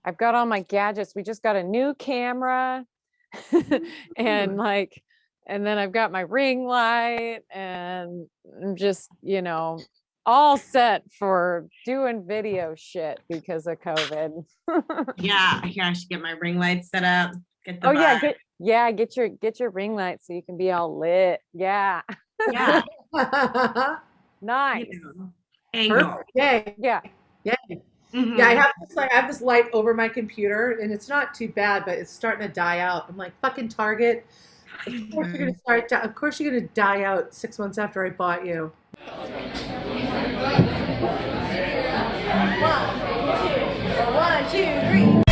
I've got all my gadgets. We just got a new camera and like, and then I've got my ring light and I'm just, all set for doing video shit because of COVID. Yeah, here I should get my ring light set up. Get the get your ring light so you can be all lit. Yeah. Yeah. Nice. Angle. Yay. Yeah. Yeah. Mm-hmm. Yeah, I have this light over my computer and it's not too bad, but it's starting to die out. I'm like, fucking Target. Of course you're gonna die out 6 months after I bought you. 1, 2, 3.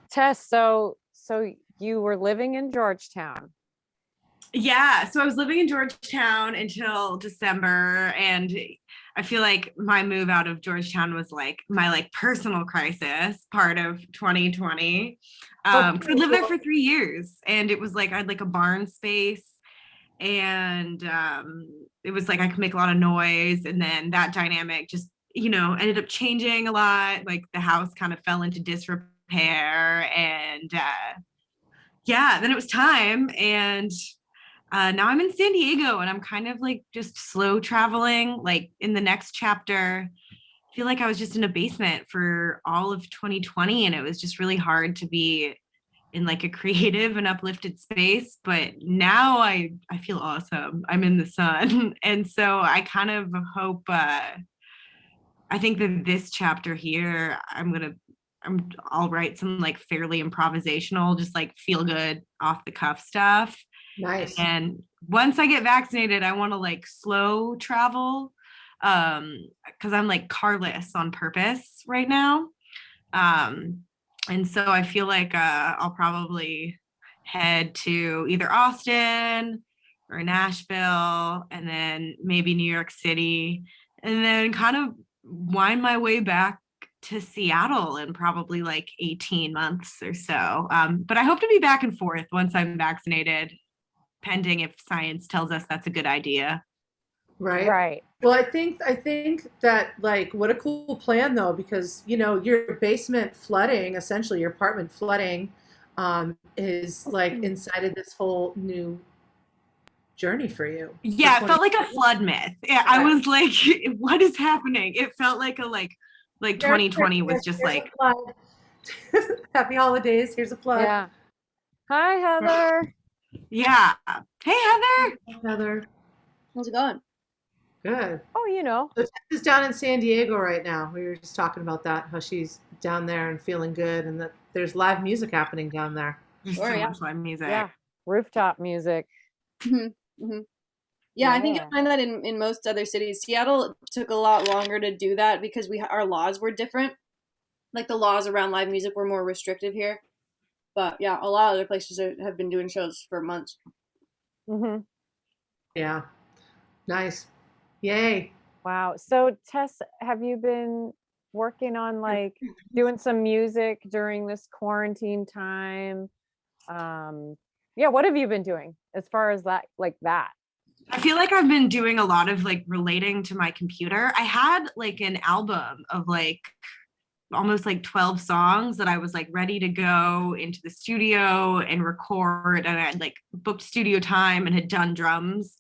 Tess, so you were living in Georgetown. Yeah, so I was living in Georgetown until December, and I feel like my move out of Georgetown was like my like personal crisis part of 2020. Because I lived there for 3 years, and it was like I had like a barn space, and it was like I could make a lot of noise, and then that dynamic just ended up changing a lot. Like the house kind of fell into disrepair, and then it was time, and now I'm in San Diego, and I'm kind of like just slow traveling. Like in the next chapter, I feel like I was just in a basement for all of 2020, and it was just really hard to be in like a creative and uplifted space. But now I feel awesome. I'm in the sun. And so I kind of hope, I think that this chapter here, I'll write some like fairly improvisational, just like feel good off the cuff stuff. Nice. And once I get vaccinated, I want to like slow travel, because I'm like carless on purpose right now. And so I feel like I'll probably head to either Austin or Nashville, and then maybe New York City, and then kind of wind my way back to Seattle in probably like 18 months or so. But I hope to be back and forth once I'm vaccinated, pending if science tells us that's a good idea. Right. Right. Well, I think that like what a cool plan though, because your basement flooding, essentially your apartment flooding, is like inside of this whole new journey for you. Yeah, it felt like a flood myth. Yeah, I was like, what is happening? It felt like 2020 was just like happy holidays. Here's a flood. Yeah. Hi, Heather. Yeah. Hey, Heather. Heather. How's it going? Good. Oh, So Tess is down in San Diego right now. We were just talking about that, how she's down there and feeling good, and that there's live music happening down there. There's Sure, so yeah. much live music. yeah. Rooftop music. Yeah, I think you'll find that in most other cities. Seattle took a lot longer to do that because our laws were different. Like the laws around live music were more restrictive here. But yeah, a lot of other places have been doing shows for months. Mm-hmm. Yeah. Nice. Yay. Wow. So Tess, have you been working on like doing some music during this quarantine time? Yeah, what have you been doing as far as that, like that? I feel like I've been doing a lot of like relating to my computer. I had like an album of like almost like 12 songs that I was like ready to go into the studio and record, and I had like booked studio time and had done drums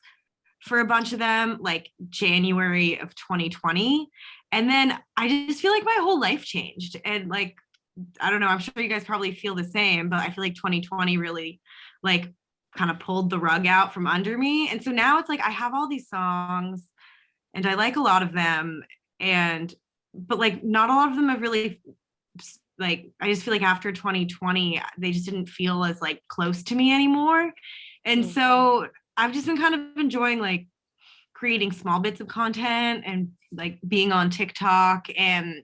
for a bunch of them like January of 2020. And then I just feel like my whole life changed. And like, I don't know, I'm sure you guys probably feel the same, but I feel like 2020 really like kind of pulled the rug out from under me. And so now it's like I have all these songs and I like a lot of them, but like not a lot of them have really, like, I just feel like after 2020 they just didn't feel as like close to me anymore. And so I've just been kind of enjoying like creating small bits of content and like being on TikTok and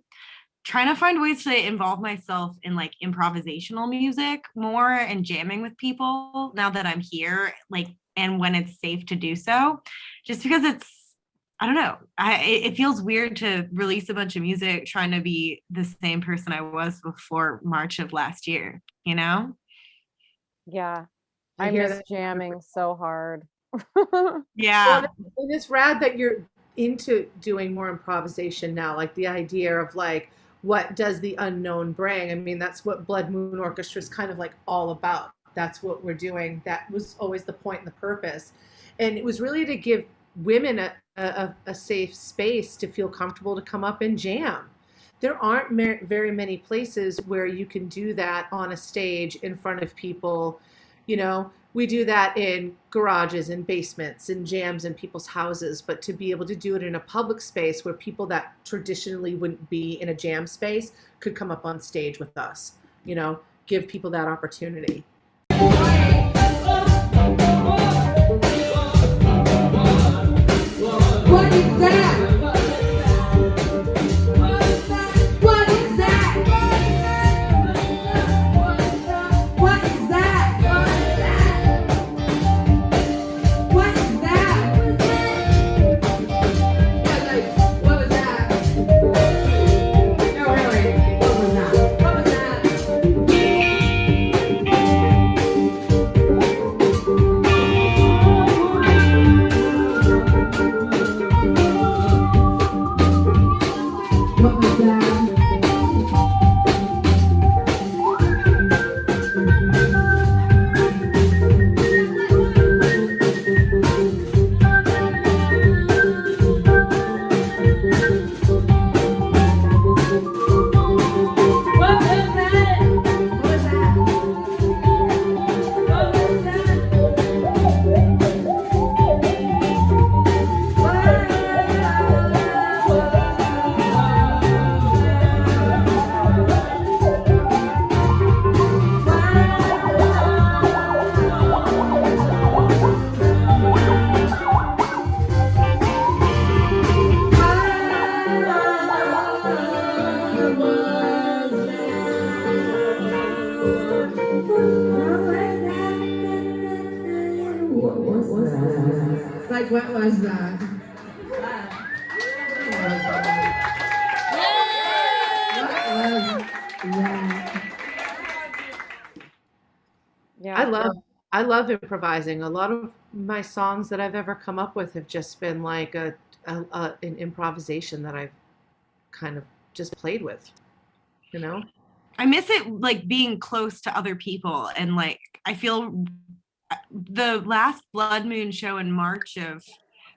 trying to find ways to involve myself in like improvisational music more and jamming with people now that I'm here, like, and when it's safe to do so, just because I don't know, it feels weird to release a bunch of music trying to be the same person I was before March of last year, you know? Yeah. I I hear miss that. jamming so hard. Yeah. Well, and it's rad that you're into doing more improvisation now, like the idea of like, what does the unknown bring? I mean, that's what Blood Moon Orchestra is kind of like all about. That's what we're doing. That was always the point and the purpose. And it was really to give women a safe space to feel comfortable to come up and jam. There aren't very many places where you can do that on a stage in front of people. We do that in garages and basements and jams in people's houses, but to be able to do it in a public space where people that traditionally wouldn't be in a jam space could come up on stage with us, give people that opportunity. What is that? What is that? What is that? What is that? What was that? No, really. What was that? What was that? What was that? What was that? What was that? What was that? What was that? Like, what was that? What was that? Yeah. I love I love improvising. A lot of my songs that I've ever come up with have just been like an improvisation that I've kind of just played with, you know? I miss it like being close to other people, and like I feel the last Blood Moon show in March of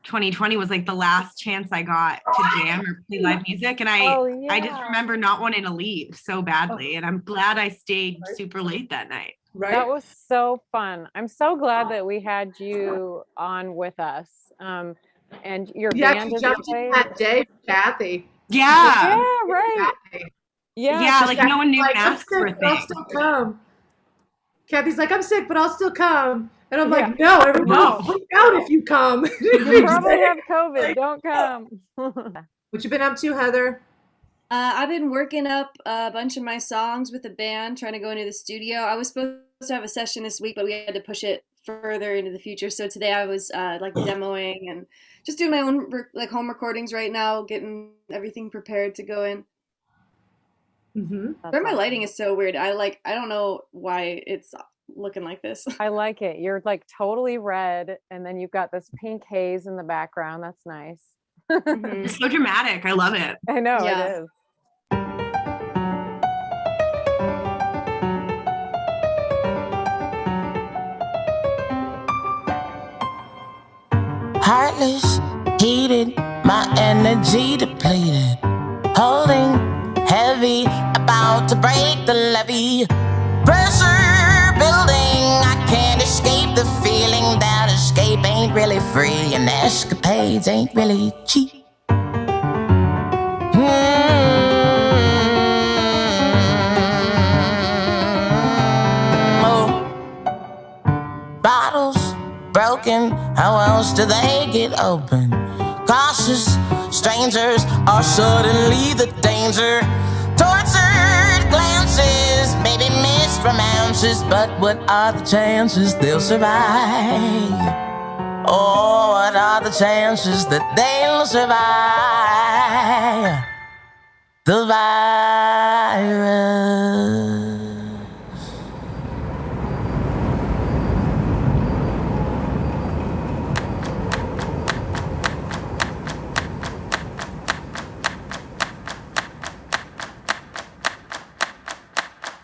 2020 was like the last chance I got to jam or play live music, and I just remember not wanting to leave so badly, and I'm glad I stayed super late that night. Right? That was so fun. I'm so glad that we had you on with us. And your band you has jumped in played. that day, Kathy. Yeah. Yeah, right. Kathy. Yeah, like no one knew Like, masks I'm were sick, but I'll thing. still come. Kathy's like, I'm sick, but I'll still come. And I'm Yeah. like, no, everybody No. freak out if you come. You probably have COVID. Don't come. What you been up to, Heather? I've been working up a bunch of my songs with the band, trying to go into the studio. I was supposed to have a session this week, but we had to push it further into the future. So today I was like demoing and just doing my own like home recordings right now, getting everything prepared to go in. Mm-hmm. But my lighting is so weird. I don't know why it's looking like this. I like it. You're like totally red, and then you've got this pink haze in the background. That's nice. Mhm. It's so dramatic. I love it. I know Yeah. it is. Heartless, heated, my energy depleted. Holding heavy, about to break the levee. Pressure building, I can't escape the feeling that escape ain't really free and escapades ain't really cheap. Bottles broken, how else do they get open? Cautious strangers are suddenly the danger. Tortured glances, maybe missed romances, but what are the chances they'll survive? Oh, what are the chances that they'll survive the virus?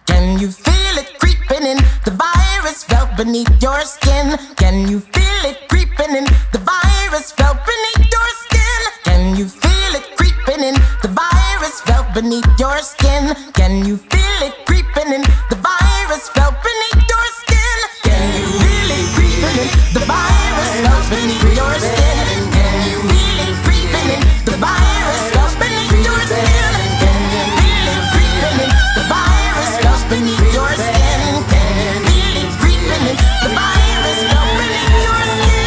Can you feel it creeping in? The virus felt beneath your skin. Can you feel it creeping in? The virus felt beneath your skin. Can you feel it creeping in? The virus felt beneath your skin. Can you feel it creeping in? The virus felt beneath your skin. Can you feel it creeping in? The virus felt beneath your skin. Can you feel it creeping in? The virus felt beneath your skin. Can you feel it creeping in? The virus felt beneath your skin. Can you feel it creeping in? The virus felt beneath your skin.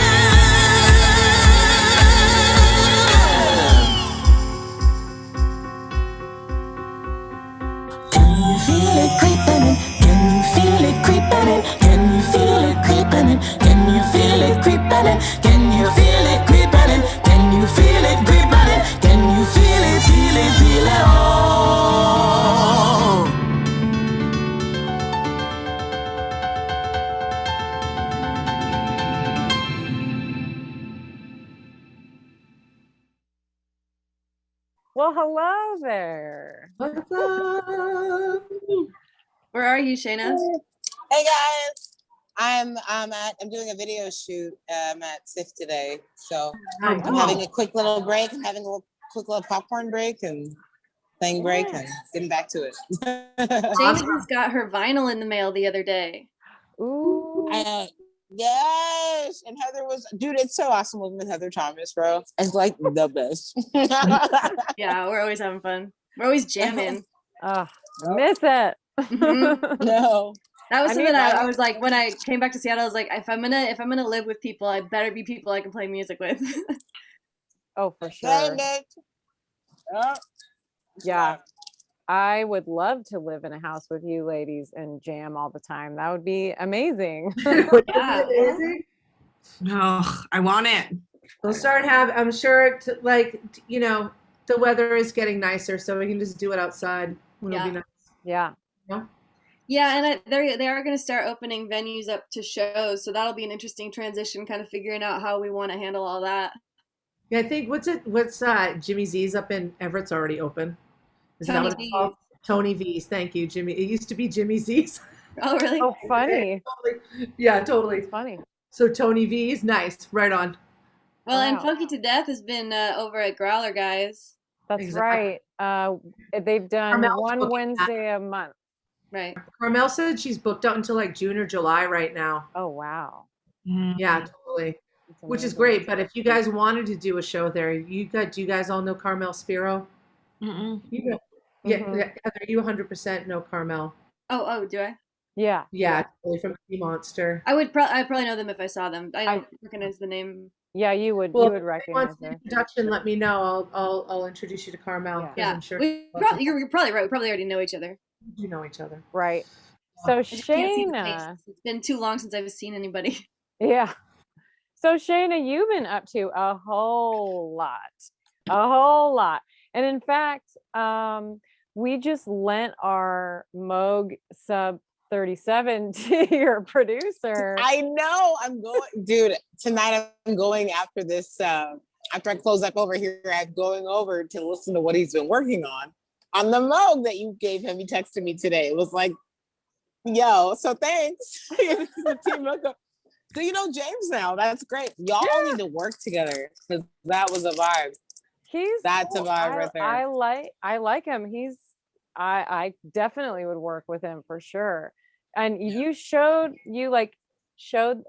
Can you feel it creeping in? Can you feel it creeping in? Can you feel it creeping in? Can you feel it creeping in? Can you feel it creeping in? Can you feel it creeping in? Can you feel it, feel it, feel it all? Well, hello there. What's up? Where are you, Shayna? Hey guys, I'm doing a video shoot. I'm at SIF today, so Oh, I'm having a quick little break. I'm having a quick little popcorn break and playing break and getting back to it. Shayna just got her vinyl in the mail the other day. Ooh. Yes, and Heather was, dude, it's so awesome living with Heather Thomas, bro. It's like the best. Yeah, we're always having fun. We're always jamming. Oh, miss it. Mhm. No. That was I something mean, I was like, when I came back to Seattle, I was like, if I'm gonna live with people, I better be people I can play music with. Oh, for sure. Send it. Oh. Yeah. I would love to live in a house with you ladies and jam all the time. That would be amazing. Yeah. Amazing. No, I want it. We'll start I'm sure, the weather is getting nicer, so we can just do it outside. It'll Yeah. be nice. Yeah. No? Yeah, and they are going to start opening venues up to shows, so that'll be an interesting transition, kind of figuring out how we want to handle all that. Yeah, I think what's Jimmy Z's up in Everett's already open. Is that Tony what it's V's. called? Tony V's. Thank you, Jimmy. It used to be Jimmy Z's. Oh, really? Oh, funny. Totally. Yeah, totally. It's funny. So Tony V's, nice. Right on. Well, and Wow. Funky to Death has been over at Growler, guys. That's Exactly. right. They've done Carmel's one booking that. Wednesday a month. Right. Carmel said she's booked out until like June or July right now. Oh, wow. Yeah, totally. That's Which is amazing. great. But if you guys wanted to do a show there, do you guys all know Carmel Spiro? Mm-mm. You know, yeah, Mhm. yeah. Heather, you 100% know Carmel. Oh, do I? Yeah. Yeah, totally from Sea Monster. I'd probably know them if I saw them. I don't recognize the name. Yeah, you would Well, if recognize wants an her. introduction, let me know. I'll introduce you to Carmel. Yeah. 'Cause Yeah, I'm sure you're probably right. We probably already know each other. you know each other. Right. So I just can't see the Shayna, face. It's been too long since I've seen anybody. yeah. So Shayna, you've been up to a whole lot. And in fact, we just lent our Moog sub 37 to your producer. I know. I'm going, dude. Tonight I'm going after this. After I close up over here, I'm going over to listen to what he's been working on the Moog that you gave him. He texted me today. It was like, yo, so thanks. This is the team hookup. So you know James now. That's great. Y'all need to work together because that was a vibe. That's a vibe right there. I like him. I definitely would work with him for sure. And you showed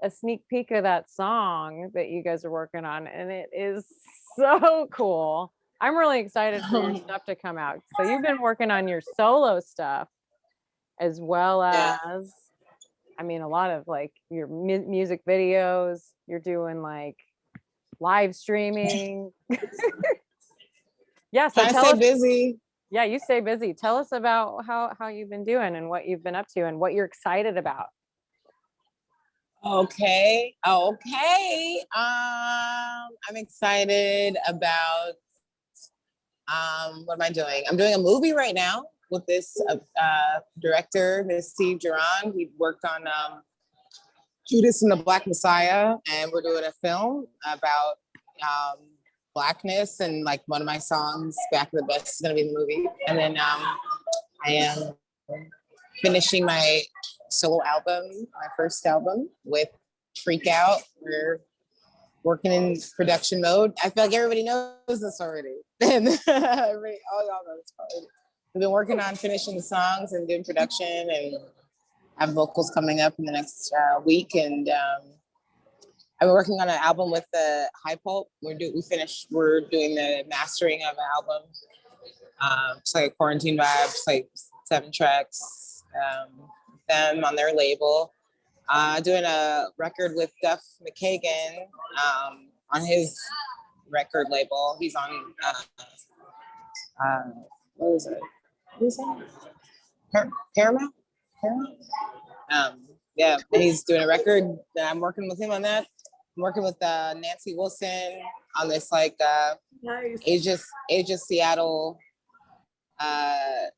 a sneak peek of that song that you guys are working on, and it is so cool. I'm really excited for your stuff to come out. So you've been working on your solo stuff as well as, I mean, a lot of like your music videos. You're doing like live streaming. Yeah, so I tell stay us. busy. Yeah, you stay busy. Tell us about how you've been doing and what you've been up to and what you're excited about. Okay. I'm excited about what am I doing? I'm doing a movie right now with this director, Miss Steve Duran. We worked on Judas and the Black Messiah, and we're doing a film about Blackness, and like one of my songs, Back of the Bus, is gonna be in the movie. And then I am finishing my solo album, my first album with Freak Out. We're working in production mode. I feel like everybody knows this already. And all y'all know this probably. We've been working on finishing the songs and doing production, and have vocals coming up in the next week. And I've been working on an album with the High Pulp. We're doing the mastering of an album. It's like a quarantine vibe. It's like 7 tracks. Them on their label. Doing a record with Duff McKagan on his record label. He's on what is it? Paramount? Yeah, and he's doing a record. I'm working with him on that. I'm working with Nancy Wilson on this like Nice. Asia Seattle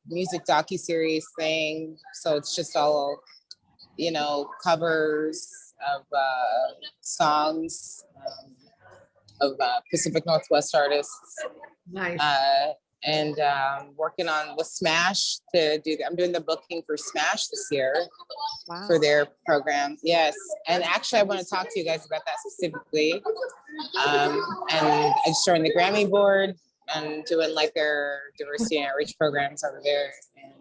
music docuseries thing. So it's just all, covers of songs of Pacific Northwest artists. Nice. And working on with Smash to do that. I'm doing the booking for Smash this year for their program. Yes. And actually I want to talk to you guys about that specifically. And I just joined the Grammy board and doing like their diversity and outreach programs over there. And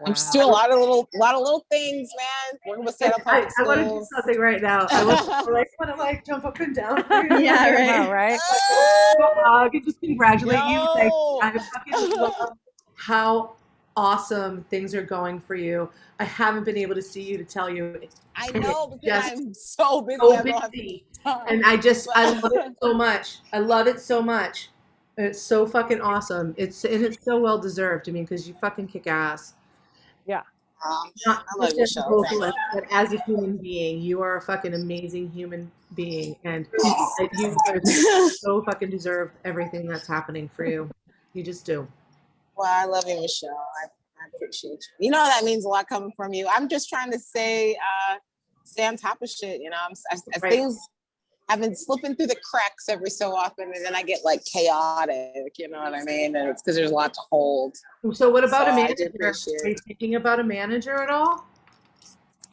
I'm just doing a lot of little things, man. Working with Seattle Public I want to do Schools. something right now. I want to jump up and down. Yeah, right. Wow, right? I could just congratulate you. Like, Yo. I fucking love how awesome things are going for you. I haven't been able to see you to tell you. I know because Just I'm so busy. so I don't have busy. time. And I love it so much. I love it so much. And it's so fucking awesome. It's so well deserved. I mean, because you fucking kick ass. Not I love just your as a show. vocalist, but as a human being, you are a fucking amazing human being, and you so fucking deserve everything that's happening for you. You just do. Well, I love you, Michelle. I appreciate you. You know that means a lot coming from you. I'm just trying to stay on top of shit. You know, as Right. things have been slipping through the cracks every so often, and then I get like chaotic. You know what I mean? And it's because there's a lot to hold. So what about So a I do manager? appreciate Are you it. thinking about a manager at all?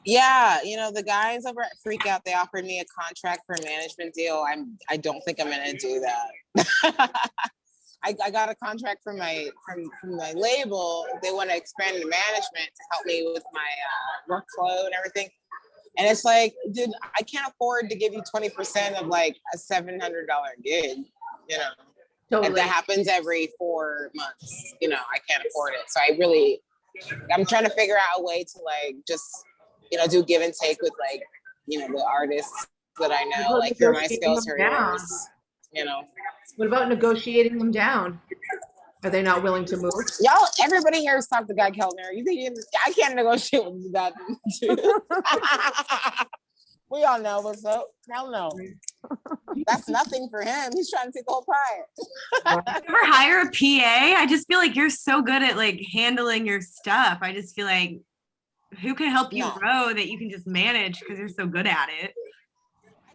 Yeah, you know, the guys over at Freak Out, they offered me a contract for a management deal. I don't think I'm gonna do that. I got a contract from my label. They want to expand the management to help me with my workflow and everything. And it's like, dude, I can't afford to give you 20% of like a $700 gig, you know. Totally. If that happens every 4 months, you know, I can't afford it. So I'm trying to figure out a way to like just, you know, do give and take with like, you know, the artists that I know, What like about you're my negotiating skills them are down? yours, you know. What about negotiating them down? Are they not willing to move? Y'all, everybody here has talked to Guy Keltner. You think I can't negotiate with that dude? We all know what's up. Hell no. That's nothing for him. He's trying to take the whole pie. Ever hire a PA? I just feel like you're so good at like handling your stuff. I just feel like who can help you grow that you can just manage because you're so good at it.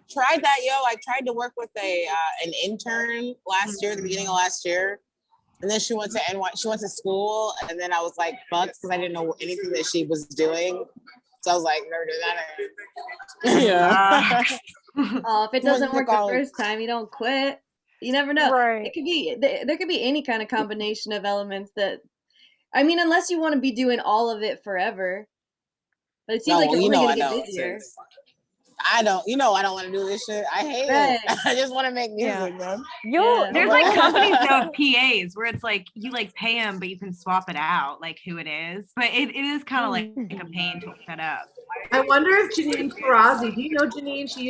Tried that, yo. I tried to work with an intern last year, at the beginning of last year. And then she went to NY, she went to school, and then I was like, fucked, because I didn't know anything that she was doing. So I was like, never do that again. Yeah. Oh, if it doesn't work the first time, you don't quit. You never know. Right. It could be there could be any kind of combination of elements that, I mean, unless you want to be doing all of it forever. But it seems like you're only going to get busier. I don't want to do this shit. I hate it. I just want to make music, man. There's like companies that have PAs where it's like you like pay them, but you can swap it out, like who it is. But it is kind of like a pain to set up. I wonder if Janine Ferrazzi, do you know Janine? She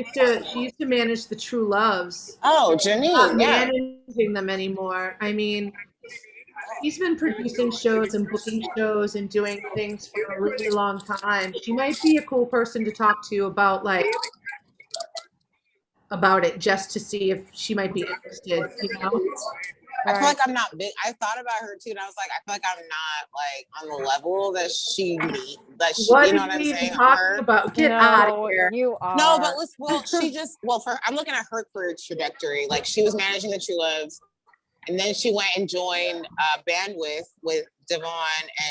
used to manage the True Loves. Oh, Janine, not managing them anymore. I mean, he's been producing shows and booking shows and doing things for a really long time. She might be a cool person to talk to about it, just to see if she might be interested, you know? I feel like I'm not big. I thought about her too, and I was like, I feel like I'm not like on the level that she needs. What you know what I'm saying? Talking about? Get out of here! You are. No, but I'm looking at her career trajectory. Like she was managing the True Loves, and then she went and joined Bandwidth with Devon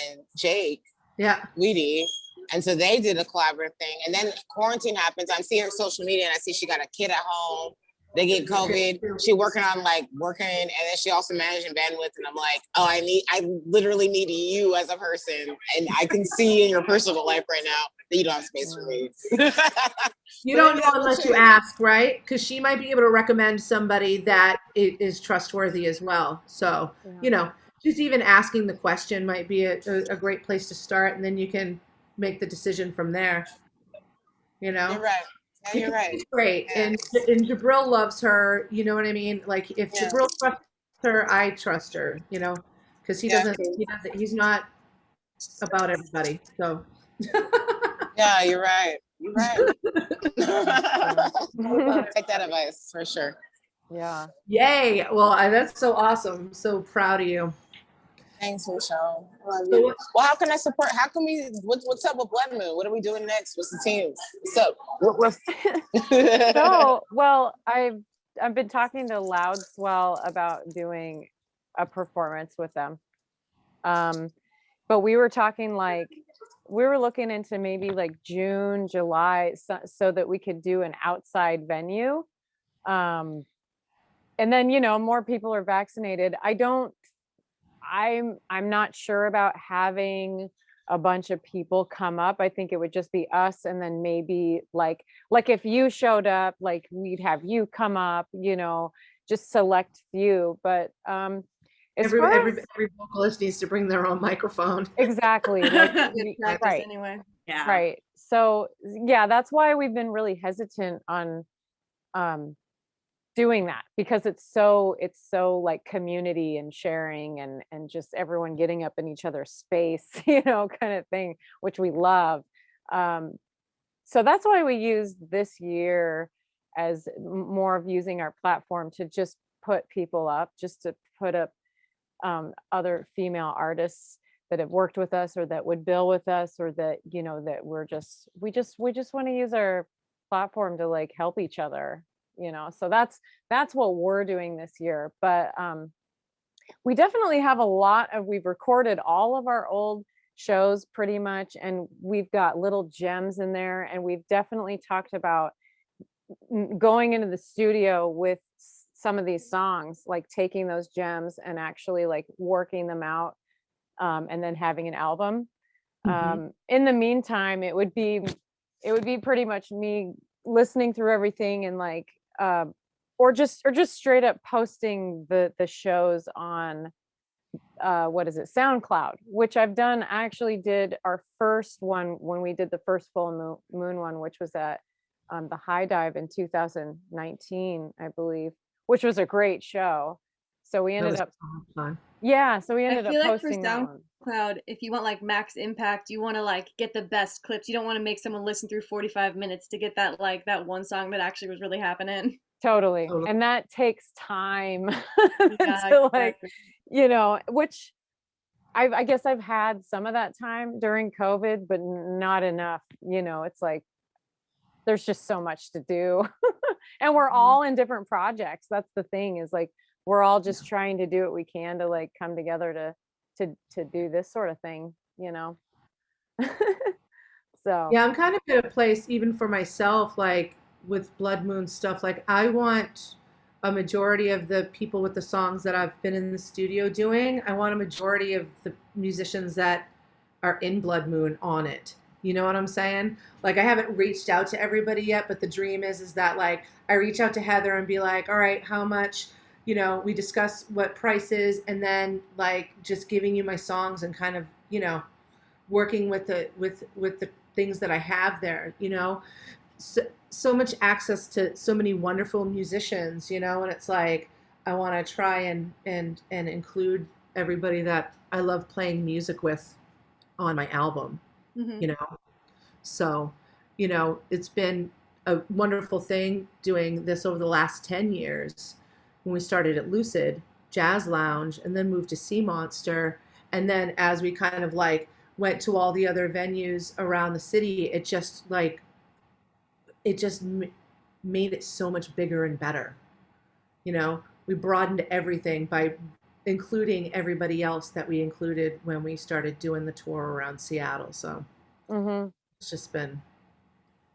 and Jake. Yeah. Weedy. And so they did a collaborative thing. And then quarantine happens. I'm seeing her social media and I see she got a kid at home. They get COVID. She working, and then she also managing Bandwidth. And I'm like, oh, I literally need you as a person. And I can see in your personal life right now that you don't have space for me. You don't know unless you ask, right? Because she might be able to recommend somebody that is trustworthy as well. So, you know, just even asking the question might be a great place to start. And then you can make the decision from there. You know? You're right. Yeah, you're right. She's great. Yeah. And Jabril loves her. You know what I mean? Like if Jabril trusts her, I trust her, you know, because he's not about everybody. So yeah, you're right. You're right. Take that advice for sure. Yeah. Yay. Well, that's so awesome. I'm so proud of you. Thanks, Michelle. Well, how can I support? How can we? What's up with Blood Moon? What are we doing next? What's the teams? What's up? So, well, I've been talking to Loudswell about doing a performance with them. But we were talking we were looking into maybe like June, July, so that we could do an outside venue. And then, you know, more people are vaccinated. I'm not sure about having a bunch of people come up. I think it would just be us, and then maybe like if you showed up, like we'd have you come up, you know, just select few. But every vocalist needs to bring their own microphone. Exactly. Right. Anyway. Yeah. Right. So yeah, that's why we've been really hesitant on doing that, because it's so like community and sharing and just everyone getting up in each other's space, you know, kind of thing, which we love. So that's why we used this year as more of using our platform to just put people up, just to put up other female artists that have worked with us or that would bill with us, or that, you know, that we just want to use our platform to like help each other, you know. So that's what we're doing this year. But we definitely have we've recorded all of our old shows pretty much, and we've got little gems in there, and we've definitely talked about going into the studio with some of these songs, like taking those gems and actually like working them out, and then having an album. In the meantime, it would be pretty much me listening through everything and like or just straight up posting the shows on what is it, SoundCloud, which I've done. I actually did our first one when we did the first full moon one, which was at the High Dive in 2019, I believe, which was a great show. So we ended up fun. Yeah, so we ended I feel up like for posting that one. SoundCloud, if you want like max impact, you want to like get the best clips. You don't want to make someone listen through 45 minutes to get that like that one song that actually was really happening. Totally. And that takes time Yeah, to like, exactly. you know, which I guess I've had some of that time during COVID, but not enough. You know, it's like there's just so much to do. And we're all in different projects. That's the thing, is like we're all just trying to do what we can to like come together to do this sort of thing, you know. So Yeah, I'm kind of at a place even for myself, like with Blood Moon stuff, like I want a majority of the people with the songs that I've been in the studio doing, I want a majority of the musicians that are in Blood Moon on it. You know what I'm saying? Like I haven't reached out to everybody yet, but the dream is that like I reach out to Heather and be like, all right, how much, you know, we discuss what price is, and then like just giving you my songs and kind of, you know, working with the things that I have there, you know. So much access to so many wonderful musicians, you know, and it's like I want to try and include everybody that I love playing music with on my album, you know. So, you know, it's been a wonderful thing doing this over the last 10 years when we started at Lucid Jazz Lounge and then moved to Sea Monster, and then as we kind of like went to all the other venues around the city, it just made it so much bigger and better. You know, we broadened everything by including everybody else that we included when we started doing the tour around Seattle. So it's just been.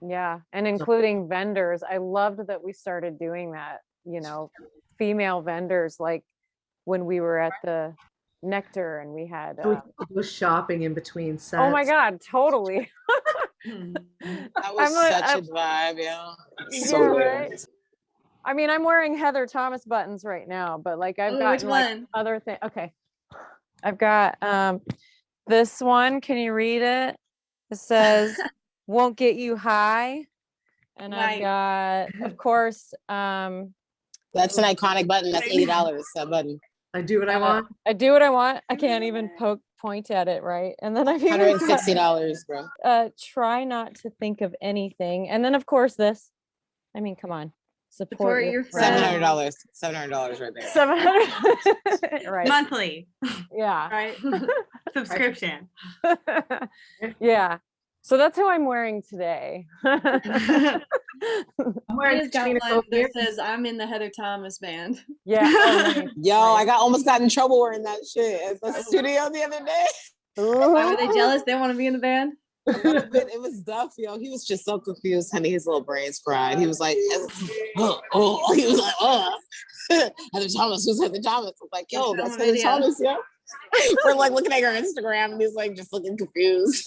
yeah, and including vendors. I loved that we started doing that, you know, female vendors, like when we were at the Nectar and we had We go shopping in between sets. oh my God, totally. That was such a vibe, yeah. So yeah, good. right? I mean, I'm wearing Heather Thomas buttons right now, but like I've Which got like one? other things. Okay. I've got this one. Can you read it? It says won't get you high. And I've Nice. got, of course, That's an iconic button. That's $80, that button. I do what I want. I do what I want. I can't even point at it, right? And then I've even got, $160, bro. try not to think of anything. And then of course this. I mean, come on. Support your friends. $700. $700 right there. 700. Right. Monthly. Yeah. Right. Subscription. Yeah. So that's who I'm wearing today. I'm wearing He's got Katrina one Coke that earrings. says I'm in the Heather Thomas band. Yeah. Oh, nice. Yo, I almost got in trouble wearing that shit at the studio the other day. Why were they jealous? They want to be in the band? A little bit. It was Duff, yo. He was just so confused, honey. His little brains fried. He was like, oh. He was like, Heather Thomas, who's Heather Thomas? I'm like, yo, that's Heather Thomas, yo. We're like looking at her Instagram and he's like just looking confused.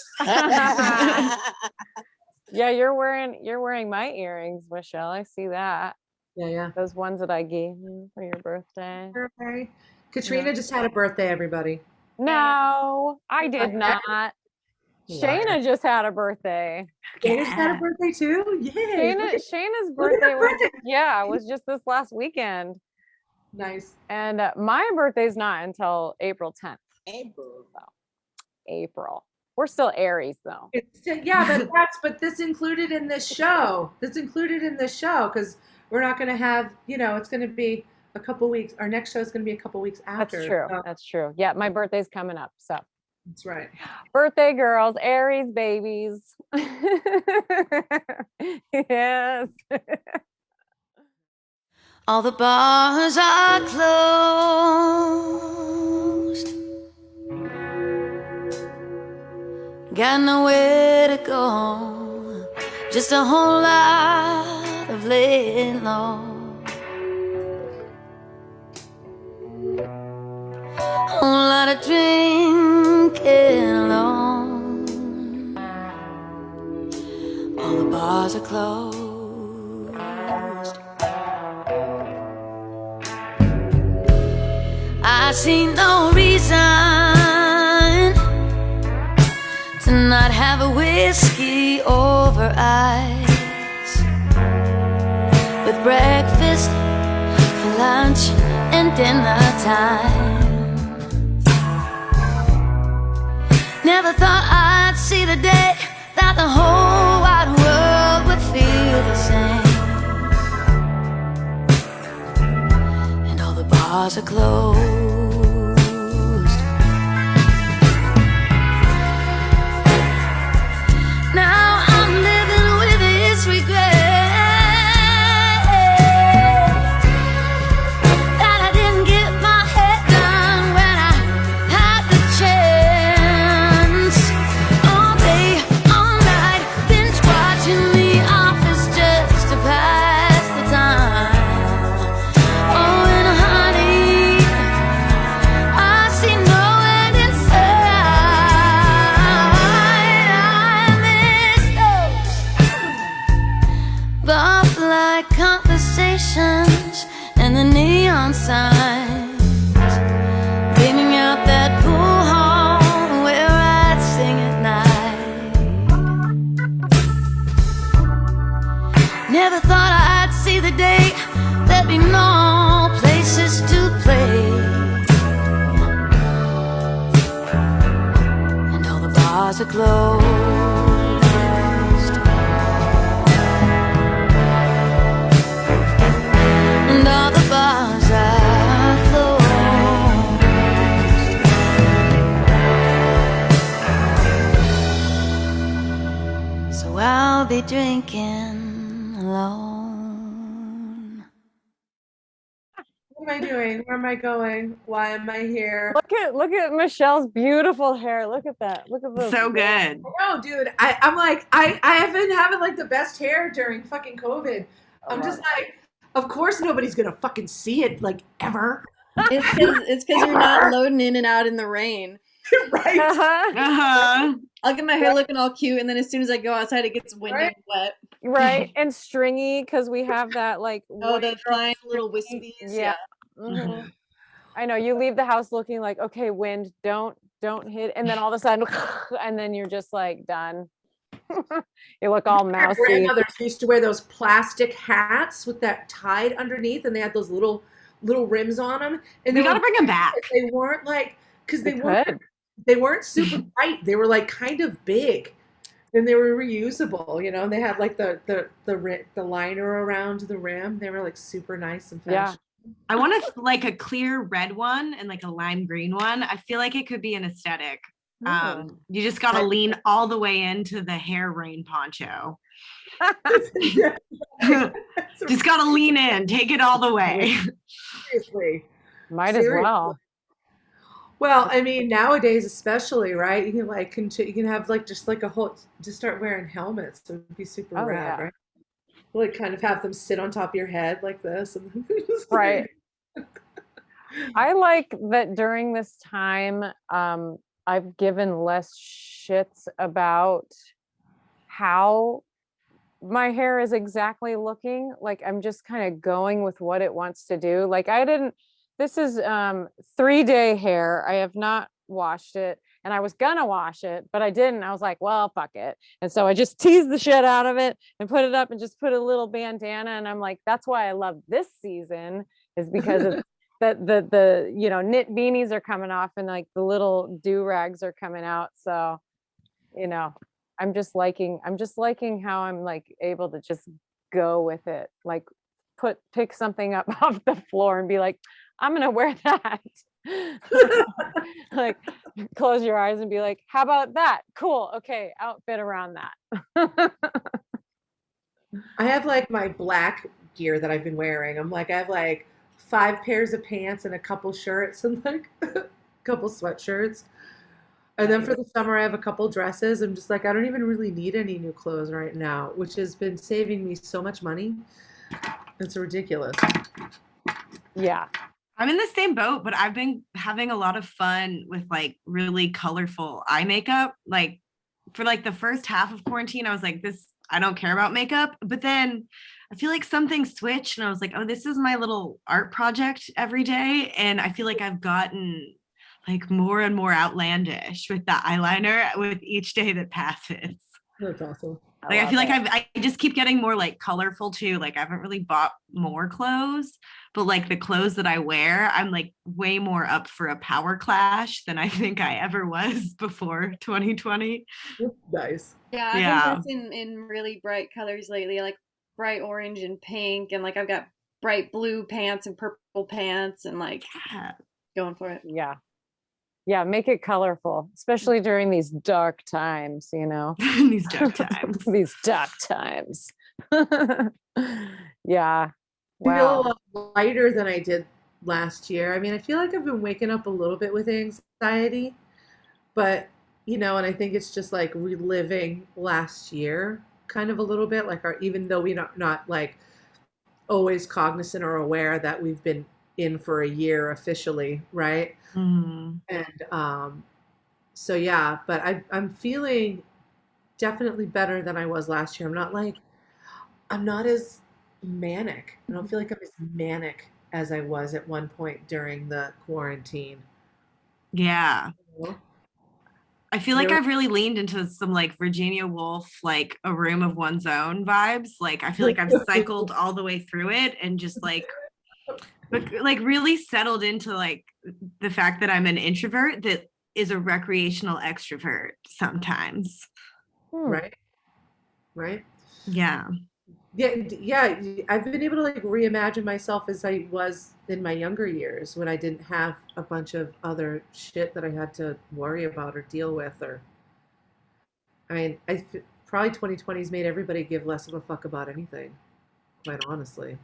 Yeah, you're wearing my earrings, Michelle. I see that. Yeah. Those ones that I gave you for your birthday. Okay. Katrina just had a birthday, everybody. No, I did not. Yeah. Shayna just had a birthday. Shayna just had a birthday too? Yay. Shayna's Look at birthday her was, birthday. yeah, it was just this last weekend. Nice. And my birthday's not until April 10th. April. We're still Aries though. Yeah, but this included in this show. That's included in this show because we're not going to have, you know, it's going to be a couple weeks. Our next show is going to be a couple weeks after. That's true. So That's true. Yeah, my birthday's coming up. So that's right. birthday girls, Aries babies. Yes. All the bars are closed. Got nowhere to go. Just a whole lot of laying low. Whole lot of drinking alone. All the bars are closed. I see no reason to not have a whiskey over ice, with breakfast for lunch and dinner time. Never thought I'd see the day that the whole wide world would feel the same, and all the bars are closed. Now I'm living with this regret that I didn't get my head done when I had the chance. All day, all night, binge watching The Office just to pass the time. Oh, and honey, I see no end in sight. I miss those bar-like conversations and the neon signs gleaming out that pool hall where I'd sing at night. Never thought I'd see the day there'd be no places to play, and all the bars are closed. And all the bars are closed. So I'll be drinking alone. What am I doing? Where am I going? Why am I here? Look at Michelle's beautiful hair. Look at that. Look at those. So good. No, dude, I'm like, I have been having like the best hair during fucking COVID. I'm just like, of course nobody's gonna fucking see it like ever. It's because you're not loading in and out in the rain. Right? Uh-huh. I'll get my hair looking all cute, and then as soon as I go outside, it gets windy and wet. Right. And stringy because we have that like Oh, white the girl flying little stringy- wispies. Yeah. Mhm. I know you leave the house looking like, okay, wind, don't hit, and then all of a sudden, and then you're just like done. You look all Our mousy. grandmothers used to wear those plastic hats with that tied underneath, and they had those little rims on them. And We they gotta were- bring them back. They weren't like, because They could. they weren't super tight. They were like kind of big, and they were reusable. You know, and they had like the liner around the rim. They were like super nice and Yeah. fashion. I want like a clear red one and like a lime green one. I feel like it could be an aesthetic. You just gotta lean all the way into the hair rain poncho. Just gotta lean in, take it all the way. Seriously. Might as well. Well, I mean, nowadays especially, right? You can like you can have like just like a whole just start wearing helmets. So it'd be super Oh, rad, yeah. right? Like kind of have them sit on top of your head like this, and just Right. I like that during this time, I've given less shits about how my hair is exactly looking. Like I'm just kind of going with what it wants to do. Like this is 3-day hair. I have not washed it, and I was gonna wash it, but I didn't. I was like, well, fuck it. And so I just teased the shit out of it and put it up and just put a little bandana. And I'm like, that's why I love this season, is because it's the knit beanies are coming off and like the little do-rags are coming out. So, I'm just liking how I'm like able to just go with it. Like pick something up off the floor and be like, I'm gonna wear that. Like close your eyes and be like, how about that? Cool. Okay, outfit around that. I have like my black gear that I've been wearing. I have like 5 pairs of pants and a couple shirts and like a couple sweatshirts. And then for the summer, I have a couple dresses. I'm just like, I don't even really need any new clothes right now, which has been saving me so much money. It's ridiculous. Yeah. I'm in the same boat, but I've been having a lot of fun with like really colorful eye makeup. Like for like the first half of quarantine, I was like, I don't care about makeup. But then I feel like something switched and I was like, oh, this is my little art project every day. And I feel like I've gotten like more and more outlandish with the eyeliner with each day that passes. That's awesome. Like I feel like I just keep getting more like colorful too. Like I haven't really bought more clothes, but like the clothes that I wear, I'm like way more up for a power clash than I think I ever was before 2020. Nice. Yeah, I've Yeah. been dressing in really bright colors lately, like bright orange and pink, and like I've got bright blue pants and purple pants, and like going for it. Yeah. Yeah, make it colorful, especially during these dark times, you know. These dark times. These dark times. Yeah. I feel a Wow. lot lighter than I did last year. I mean, I feel like I've been waking up a little bit with anxiety, but and I think it's just like reliving last year kind of a little bit, like even though we're not like always cognizant or aware that we've been in for a year officially, right? Mm. And so yeah, but I'm feeling definitely better than I was last year. I'm not as manic. I don't feel like I'm as manic as I was at one point during the quarantine. Yeah. You know? I feel like I've really leaned into some like Virginia Woolf, like a room of one's own vibes. Like I feel like I've cycled all the way through it and just like really settled into like the fact that I'm an introvert that is a recreational extrovert sometimes. Right. Yeah. Yeah. I've been able to like reimagine myself as I was in my younger years when I didn't have a bunch of other shit that I had to worry about or deal with. Probably 2020 has made everybody give less of a fuck about anything, quite honestly.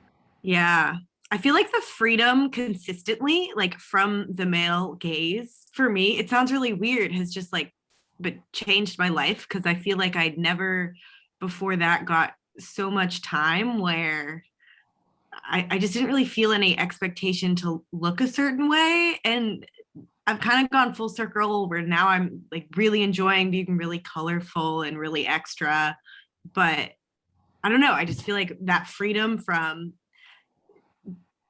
Yeah. I feel like the freedom consistently, like from the male gaze, for me, it sounds really weird, has just like, but changed my life because I feel like I'd never before that got so much time where I just didn't really feel any expectation to look a certain way. And I've kind of gone full circle where now I'm like really enjoying being really colorful and really extra. But I don't know. I just feel like that freedom from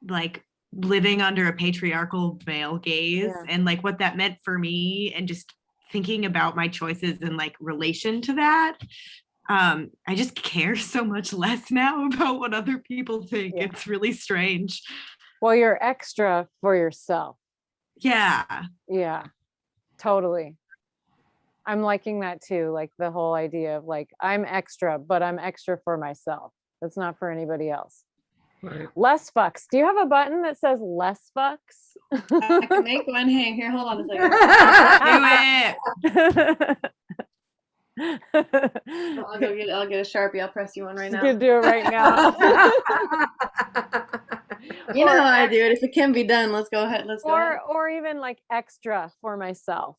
like living under a patriarchal male gaze and like what that meant for me and just thinking about my choices in like relation to that. I just care so much less now about what other people think. Yeah. It's really strange. Well, you're extra for yourself. Yeah. Yeah, totally. I'm liking that too. Like the whole idea of like, I'm extra, but I'm extra for myself. That's not for anybody else. Right. Less fucks. Do you have a button that says less fucks? I can make one hang here. Hold on a second. Do it. I'll get a Sharpie. I'll press you one right You now. can do it right now. You know how I do it. If it can be done, let's go ahead. Let's go ahead. Or even like extra for myself.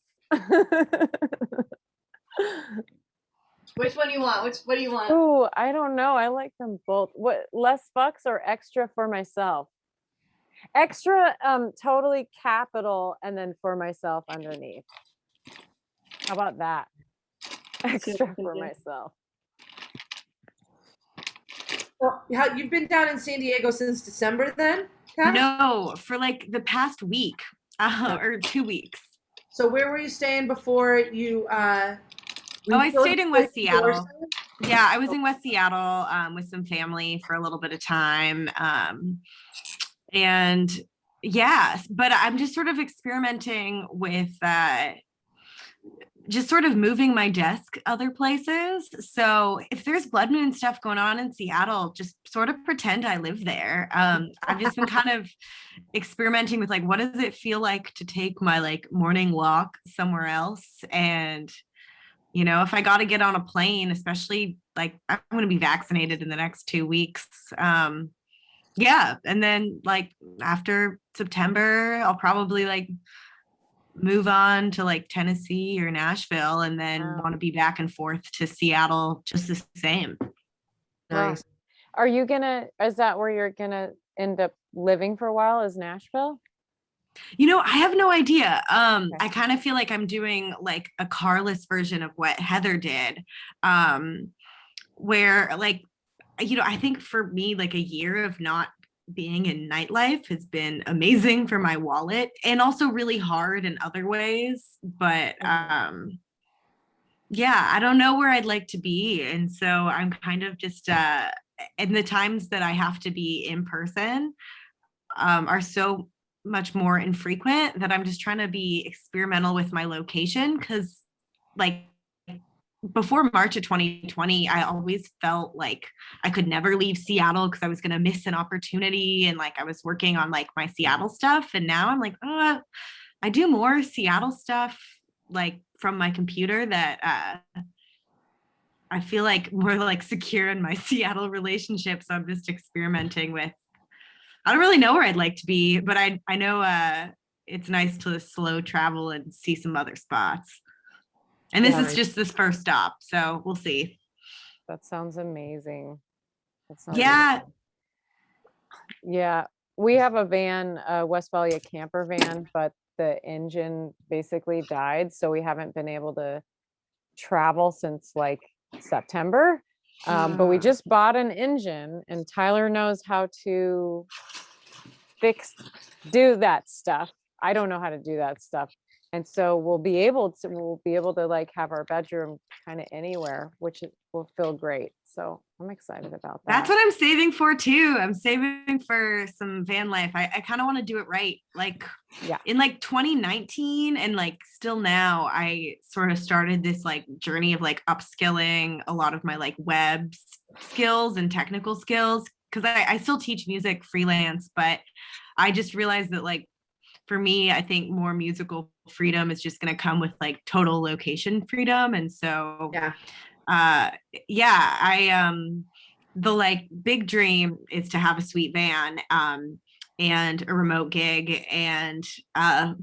Which one do you want? What do you want? Oh, I don't know. I like them both. What, less fucks or extra for myself? Extra, totally capital, and then for myself underneath. How about that? Extra for myself. Well, you've been down in San Diego since December then? Kat? No, for like the past week or 2 weeks. So where were you staying before you I stayed in West Seattle. Yeah, I was in West Seattle with some family for a little bit of time. And yeah, but I'm just sort of experimenting with just sort of moving my desk other places. So if there's Blood Moon stuff going on in Seattle, just sort of pretend I live there. I've just been kind of experimenting with like, what does it feel like to take my like morning walk somewhere else? And, you know, if I got to get on a plane, especially like I'm going to be vaccinated in the next 2 weeks. Yeah. And then like after September, I'll probably like move on to like Tennessee or Nashville and then want to be back and forth to Seattle just the same. Nice. Are you is that where you're gonna end up living for a while, is Nashville? You know, I have no idea. I kind of feel like I'm doing like a carless version of what Heather did, where like, you know, I think for me, like a year of not being in nightlife has been amazing for my wallet and also really hard in other ways. But yeah, I don't know where I'd like to be. And so I'm kind of just, and the times that I have to be in person are so much more infrequent that I'm just trying to be experimental with my location. Cause like before March of 2020, I always felt like I could never leave Seattle because I was going to miss an opportunity. And like I was working on like my Seattle stuff. And now I'm like, I do more Seattle stuff like from my computer that I feel like more like secure in my Seattle relationship. So I'm just experimenting with, I don't really know where I'd like to be, but I know it's nice to slow travel and see some other spots. And this is just this first stop. So we'll see. That sounds amazing. Yeah. Amazing. Yeah. We have a van, a Westphalia camper van, but the engine basically died. So we haven't been able to travel since like September. But we just bought an engine and Tyler knows how to do that stuff. I don't know how to do that stuff. And so we'll be able to like have our bedroom kind of anywhere, which will feel great. So I'm excited about that. That's what I'm saving for too. I'm saving for some van life. I kind of want to do it right. Like in like 2019 and like still now, I sort of started this like journey of like upskilling a lot of my like web skills and technical skills. Cause I still teach music freelance, but I just realized that like, for me, I think more musical freedom is just going to come with like total location freedom. And so, the like big dream is to have a sweet van and a remote gig and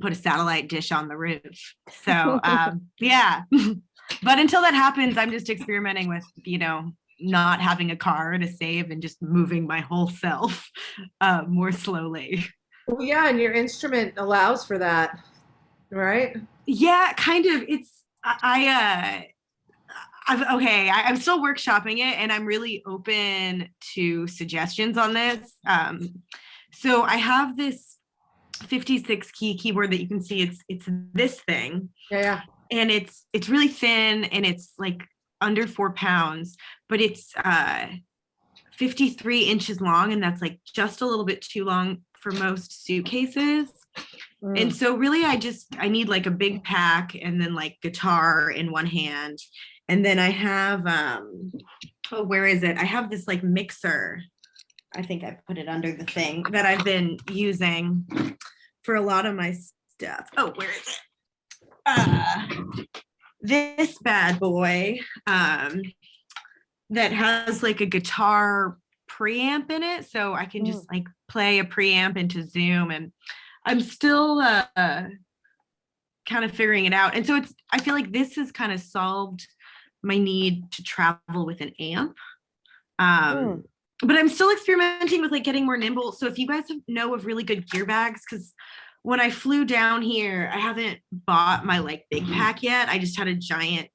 put a satellite dish on the roof. So yeah, but until that happens, I'm just experimenting with, you know, not having a car to save and just moving my whole self more slowly. Well, yeah, and your instrument allows for that, right? Yeah, kind of. It's I'm still workshopping it, and I'm really open to suggestions on this. So I have this 56 key keyboard that you can see. It's this thing. Yeah. And it's really thin, and it's like under 4 pounds, but it's 53 inches long, and that's like just a little bit too long for most suitcases. And so really I need like a big pack and then like guitar in one hand. And then I have, where is it? I have this like mixer. I think I put it under the thing that I've been using for a lot of my stuff. Oh, where is it? This bad boy that has like a guitar preamp in it, so I can just like play a preamp into Zoom, and I'm still kind of figuring it out. And so I feel like this has kind of solved my need to travel with an amp. But I'm still experimenting with like getting more nimble. So if you guys know of really good gear bags, because when I flew down here, I haven't bought my like big pack yet. I just had a giant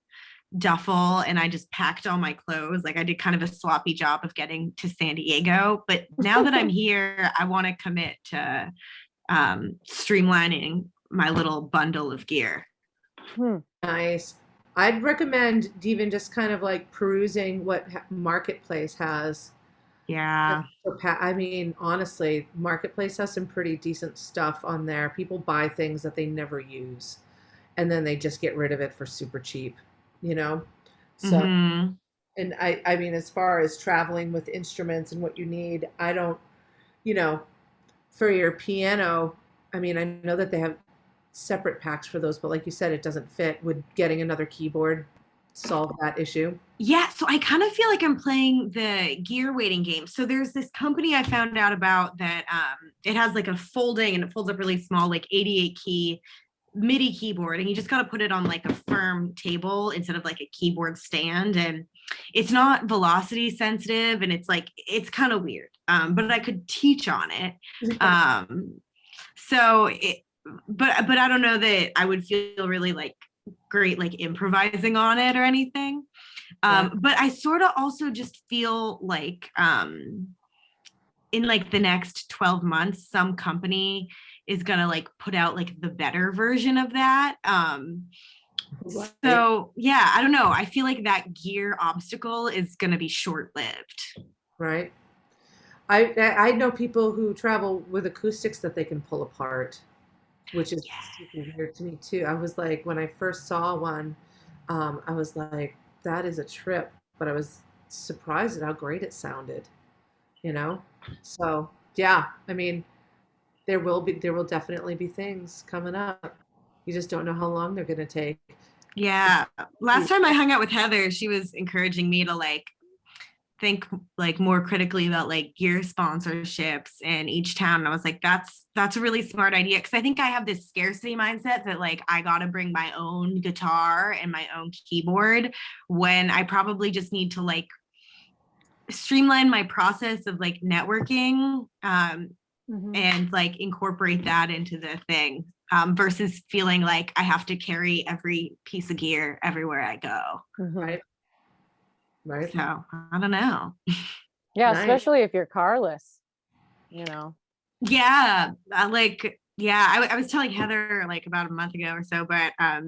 duffel and I just packed all my clothes. Like I did kind of a sloppy job of getting to San Diego, but now that I'm here, I want to commit to streamlining my little bundle of gear. Nice. I'd recommend even just kind of like perusing what Marketplace has. Yeah. I mean, honestly, Marketplace has some pretty decent stuff on there. People buy things that they never use, and then they just get rid of it for super cheap, you know? So And I mean, as far as traveling with instruments and what you need, I don't, you know, for your piano, I mean, I know that they have separate packs for those, but like you said, it doesn't fit. Would getting another keyboard solve that issue? Yeah, so I kind of feel like I'm playing the gear weighting game. So there's this company I found out about that it has like a folding and it folds up really small, like 88 key MIDI keyboard, and you just got to put it on like a firm table instead of like a keyboard stand, and it's not velocity sensitive, and it's like it's kind of weird, but I could teach on it. So it, but I don't know that I would feel really like great like improvising on it or anything. But I sort of also just feel like in like the next 12 months, some company is gonna like put out like the better version of that. So yeah, I don't know. I feel like that gear obstacle is gonna be short-lived. Right. I know people who travel with acoustics that they can pull apart, which is super weird to me too. I was like, when I first saw one, I was like, that is a trip, but I was surprised at how great it sounded, you know? So yeah, I mean, there will definitely be things coming up. You just don't know how long they're gonna take. Yeah. Last time I hung out with Heather, she was encouraging me to like think like more critically about like gear sponsorships in each town. And I was like, that's a really smart idea. Cause I think I have this scarcity mindset that like I gotta bring my own guitar and my own keyboard when I probably just need to like streamline my process of like networking and like incorporate that into the thing versus feeling like I have to carry every piece of gear everywhere I go. Right. Right. So I don't know. Yeah, Nice. especially if you're carless, you know. Yeah, I was telling Heather like about a month ago or so, but I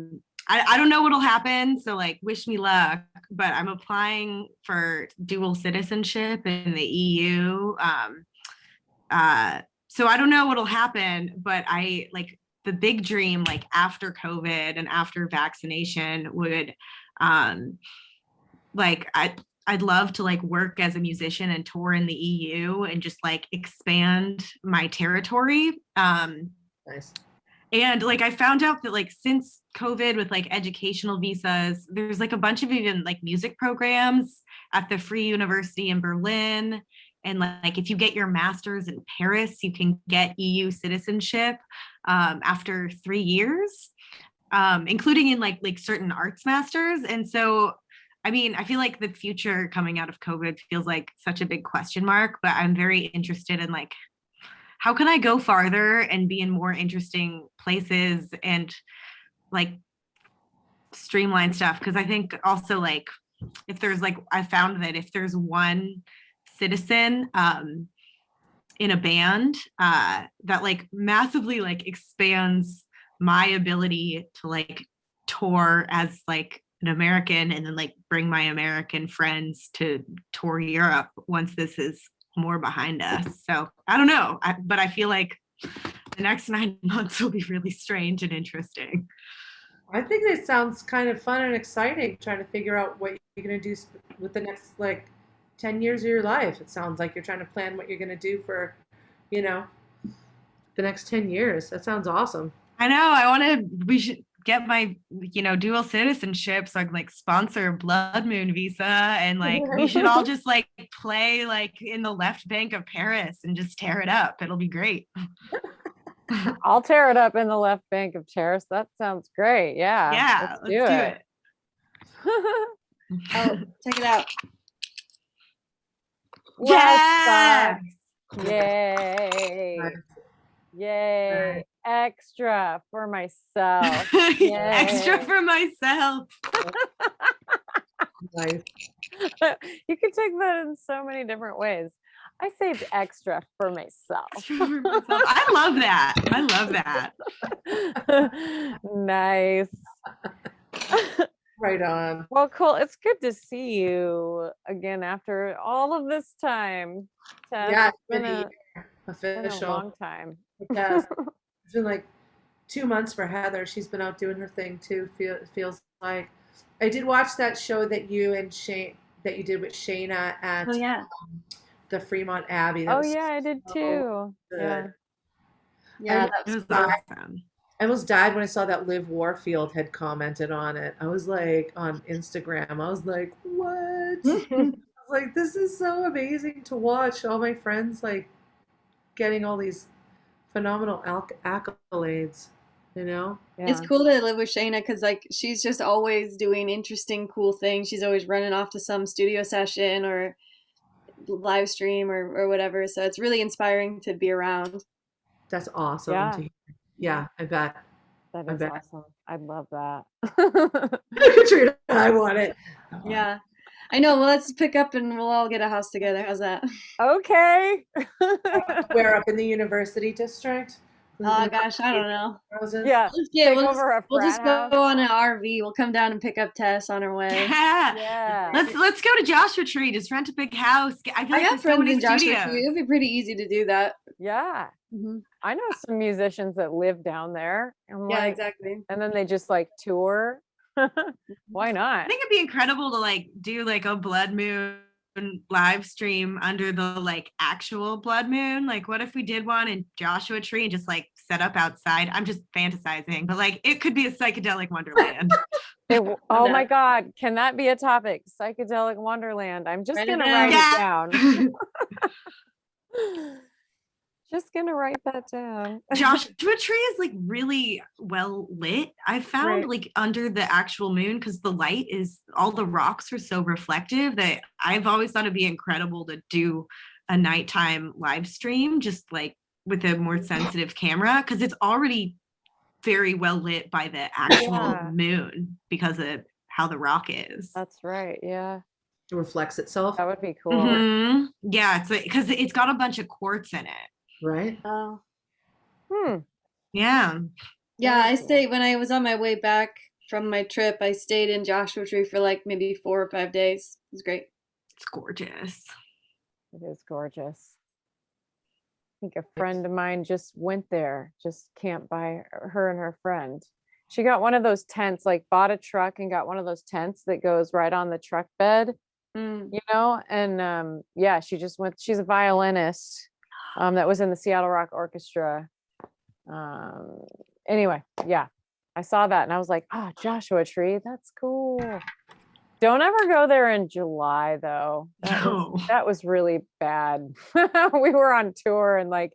don't know what'll happen. So like, wish me luck. But I'm applying for dual citizenship in the EU. So I don't know what'll happen, but I like the big dream, like after COVID and after vaccination would, like I'd love to like work as a musician and tour in the EU and just like expand my territory. Nice. And like I found out that like since COVID with like educational visas, there's like a bunch of even like music programs at the Free University in Berlin. And like if you get your master's in Paris, you can get EU citizenship after 3 years, including in like certain arts masters. And so I mean, I feel like the future coming out of COVID feels like such a big question mark, but I'm very interested in like, how can I go farther and be in more interesting places and like streamline stuff? Because I think also like, if there's like, I found that if there's one citizen in a band that like massively like expands my ability to like tour as like an American and then like bring my American friends to tour Europe once this is more behind us. So I don't know, but I feel like the next 9 months will be really strange and interesting. I think it sounds kind of fun and exciting, trying to figure out what you're going to do with the next like 10 years of your life. It sounds like you're trying to plan what you're going to do for, you know, the next 10 years. That sounds awesome. I know. We should get my, you know, dual citizenship so I can like sponsor a Blood Moon visa, and like we should all just like play like in the left bank of Paris and just tear it up. It'll be great. I'll tear it up in the left bank of Paris. That sounds great. Yeah. Yeah, let's do it. Oh, check it out. Yeah. Yay. Yay. Extra for myself. Extra for myself. Nice. You can take that in so many different ways. I saved extra for myself. I love that. I love that. Nice. Right on. Well, cool. It's good to see you again after all of this time. Tess. Yeah, It's been a official. long time. Yes. It's been like 2 months for Heather. She's been out doing her thing too. Feels like I did watch that show that you and that you did with Shayna at Oh yeah. the Fremont Abbey. That Oh was yeah, I did so too. Yeah. good. Yeah, I that It was was cool. awesome. I almost died when I saw that Liv Warfield had commented on it. I was like, on Instagram, I was like, what? I was like, this is so amazing to watch. All my friends like getting all these phenomenal accolades, you know? It's Yeah. cool to live with Shayna because like she's just always doing interesting, cool things. She's always running off to some studio session or live stream or whatever. So it's really inspiring to be around. That's awesome Yeah. to hear. Yeah, I bet. That I is bet. awesome. I love that. Katrina, I want it. Yeah. I know. Well, let's pick up and we'll all get a house together. How's that? Okay. Where up in the University District? Oh gosh, I don't know. Houses? Yeah. Yeah, Take we'll over a we'll just frat go house. on an RV. We'll come down and pick up Tess on her way. Yeah. Yeah. Let's go to Joshua Tree. Just rent a big house. I feel I like have there's so friends many in Joshua studios. Tree. It'd be pretty easy to do that. Yeah. I know some musicians that live down there. I'm Yeah, like, exactly. and then they just like tour. Why I not? think it'd be incredible to like do like a Blood Moon live stream under the like actual Blood Moon. Like, what if we did one in Joshua Tree and just like set up outside? I'm just fantasizing, but like it could be a psychedelic wonderland. Oh my God. Can that be a topic? Psychedelic Wonderland. I'm just Write it going to down. write Yeah. it down. Just going to write that down. Joshua Tree is like really well lit. I found Right. like under the actual moon because the light is all the rocks are so reflective that I've always thought it'd be incredible to do a nighttime live stream just like with a more sensitive camera because it's already very well lit by the actual Yeah. moon because of how the rock is. That's right. Yeah. It reflects itself, That would be cool. Mhm. Yeah, it's because it's got a bunch of quartz in it. right? Oh. Yeah. Yeah, Very I cool. stayed when I was on my way back from my trip. I stayed in Joshua Tree for like maybe 4 or 5 days. It was great. It's gorgeous. It is gorgeous. I think a friend of mine just went there, just camped by her and her friend. She got one of those tents, like bought a truck and got one of those tents that goes right on the truck bed, Mm. you know? And yeah, she just went, she's a violinist that was in the Seattle Rock Orchestra. Anyway, yeah, I saw that and I was like, oh, Joshua Tree, that's cool. Don't ever go there in July though. No. That was really bad. We were on tour and like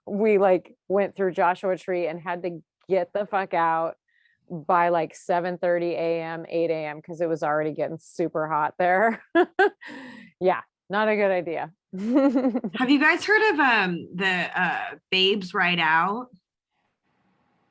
we like went through Joshua Tree and had to get the fuck out by like 7:30 a.m., 8 a.m. because it was already getting super hot there. Yeah, not a good idea. Have you guys heard of the Babes Ride Out?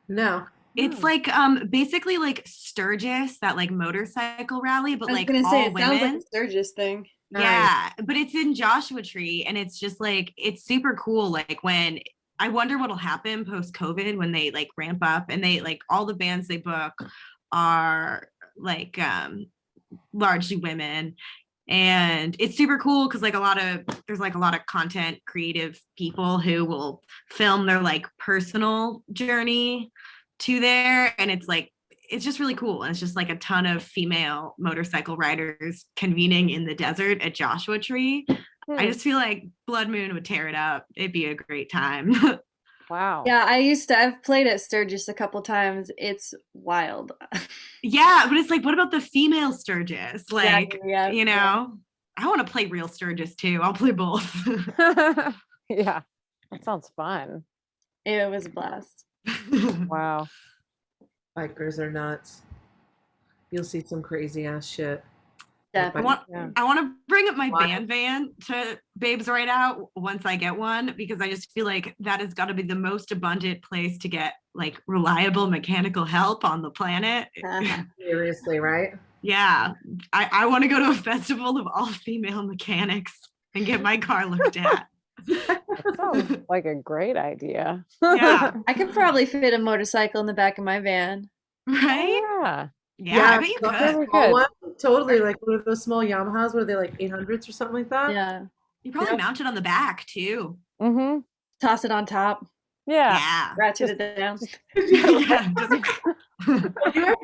No. It's like basically like Sturgis, that like motorcycle rally, but I was like gonna say all it sounds like women. a Sturgis thing. Yeah, but it's in Joshua Tree and it's just like it's super cool. Like when I wonder what'll happen post COVID when they like ramp up and they like all the bands they book are like largely women. And it's super cool because like there's like a lot of content creative people who will film their like personal journey to there. And it's just really cool. And it's just like a ton of female motorcycle riders convening in the desert at Joshua Tree. I just feel like Blood Moon would tear it up. It'd be a great time. Wow. Yeah, I've played at Sturgis a couple times. It's wild. Yeah, but it's like, what about the female Sturgis? Like, yeah, you know, I want to play real Sturgis too. I'll play both. Yeah, that sounds fun. It was a blast. Wow. Bikers are nuts. You'll see some crazy ass shit. Definitely. I want to bring up my Why? band van to Babes Right Out once I get one because I just feel like that has got to be the most abundant place to get like reliable mechanical help on the planet. Seriously, right? Yeah, I want to go to a festival of all female mechanics and get my car looked at. That sounds like a great idea. Yeah, I could probably fit a motorcycle in the back of my van. right? Yeah. Yeah, I bet you not could. that Very small good. one, totally like one of those small Yamahas where they're like 800s or something like that. Yeah. You probably mount it on the back too. Mm-hmm. Toss it on top. Yeah. Yeah. Ratchet it down. Yeah, just-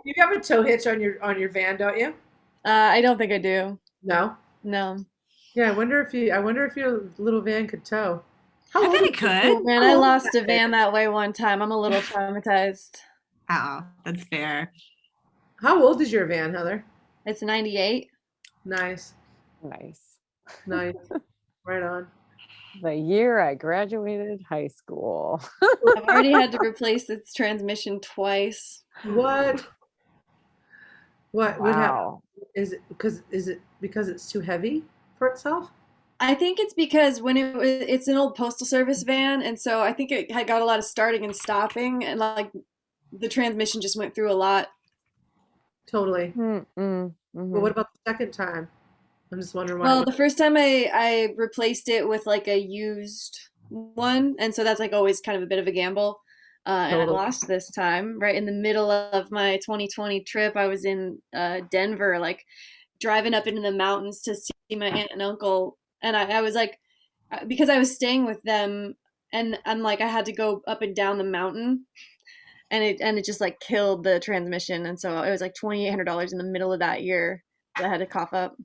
You have a tow hitch on your van, don't you? I don't think I do. No. No. Yeah, I wonder if your little van could tow. How I old bet is it could. Oh, man, I lost a van that way one time. I'm a little traumatized. Oh, that's fair. How old is your van, Heather? It's 98. Nice. Nice. Nice. Right on. The year I graduated high school. I've already had to replace its transmission twice. What? What happened? Wow. Is it because it's too heavy for itself? I think it's because it's an old postal service van, and so I think it had got a lot of starting and stopping, and like the transmission just went through a lot. Totally. Mm-mm. But what about the second time? I'm just wondering why. Well, the first time I replaced it with like a used one, and so that's like always kind of a bit of a gamble. And I Totally. lost this time right in the middle of my 2020 trip. I was in Denver, like driving up into the mountains to see my aunt and uncle, and I was like, because I was staying with them, and I'm like I had to go up and down the mountain, and it just like killed the transmission, and so it was like $2,800 in the middle of that year that I had to cough up.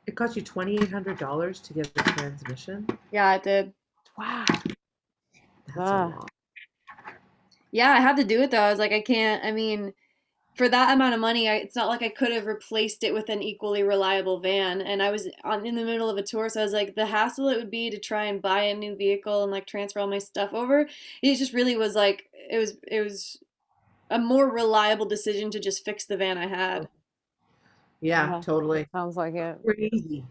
It cost you $2,800 to get the transmission? Yeah, it did. Wow. That's a Ah. lot. Yeah, I had to do it though. I was like, I can't. I mean, for that amount of money, it's not like I could have replaced it with an equally reliable van. And I was in the middle of a tour, so I was like, the hassle it would be to try and buy a new vehicle and like transfer all my stuff over. It just really was like it was a more reliable decision to just fix the van I had. Yeah, Yeah. totally. Sounds like it. Crazy.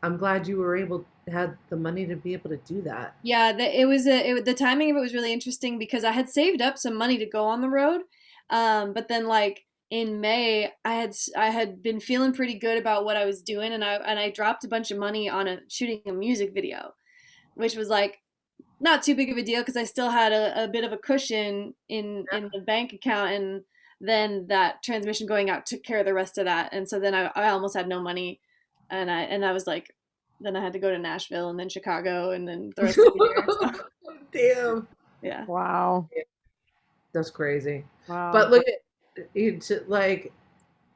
I'm glad you were had the money to be able to do that. Yeah, the timing of it was really interesting because I had saved up some money to go on the road, but then like in May I had been feeling pretty good about what I was doing, and I dropped a bunch of money on shooting a music video, which was like not too big of a deal because I still had a bit of a cushion in the bank account, and then that transmission going out took care of the rest of that, and so then I almost had no money, and I was like, then I had to go to Nashville and then Chicago and then the rest of the year. So, Damn. yeah. Wow. That's crazy. Wow. But look at it's like,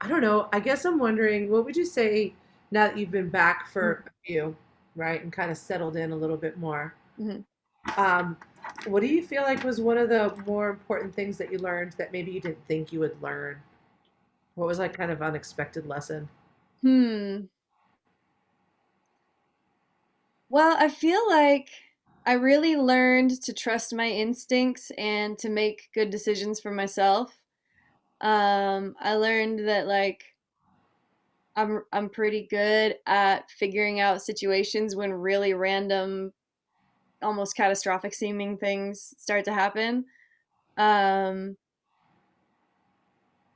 I don't know. I guess I'm wondering, what would you say now that you've been back for a few, right, and kind of settled in a little bit more? Mhm. What do you feel like was one of the more important things that you learned that maybe you didn't think you would learn? What was like kind of unexpected lesson? Well, I feel like I really learned to trust my instincts and to make good decisions for myself. I learned that like I'm pretty good at figuring out situations when really random, almost catastrophic seeming things start to happen. Um,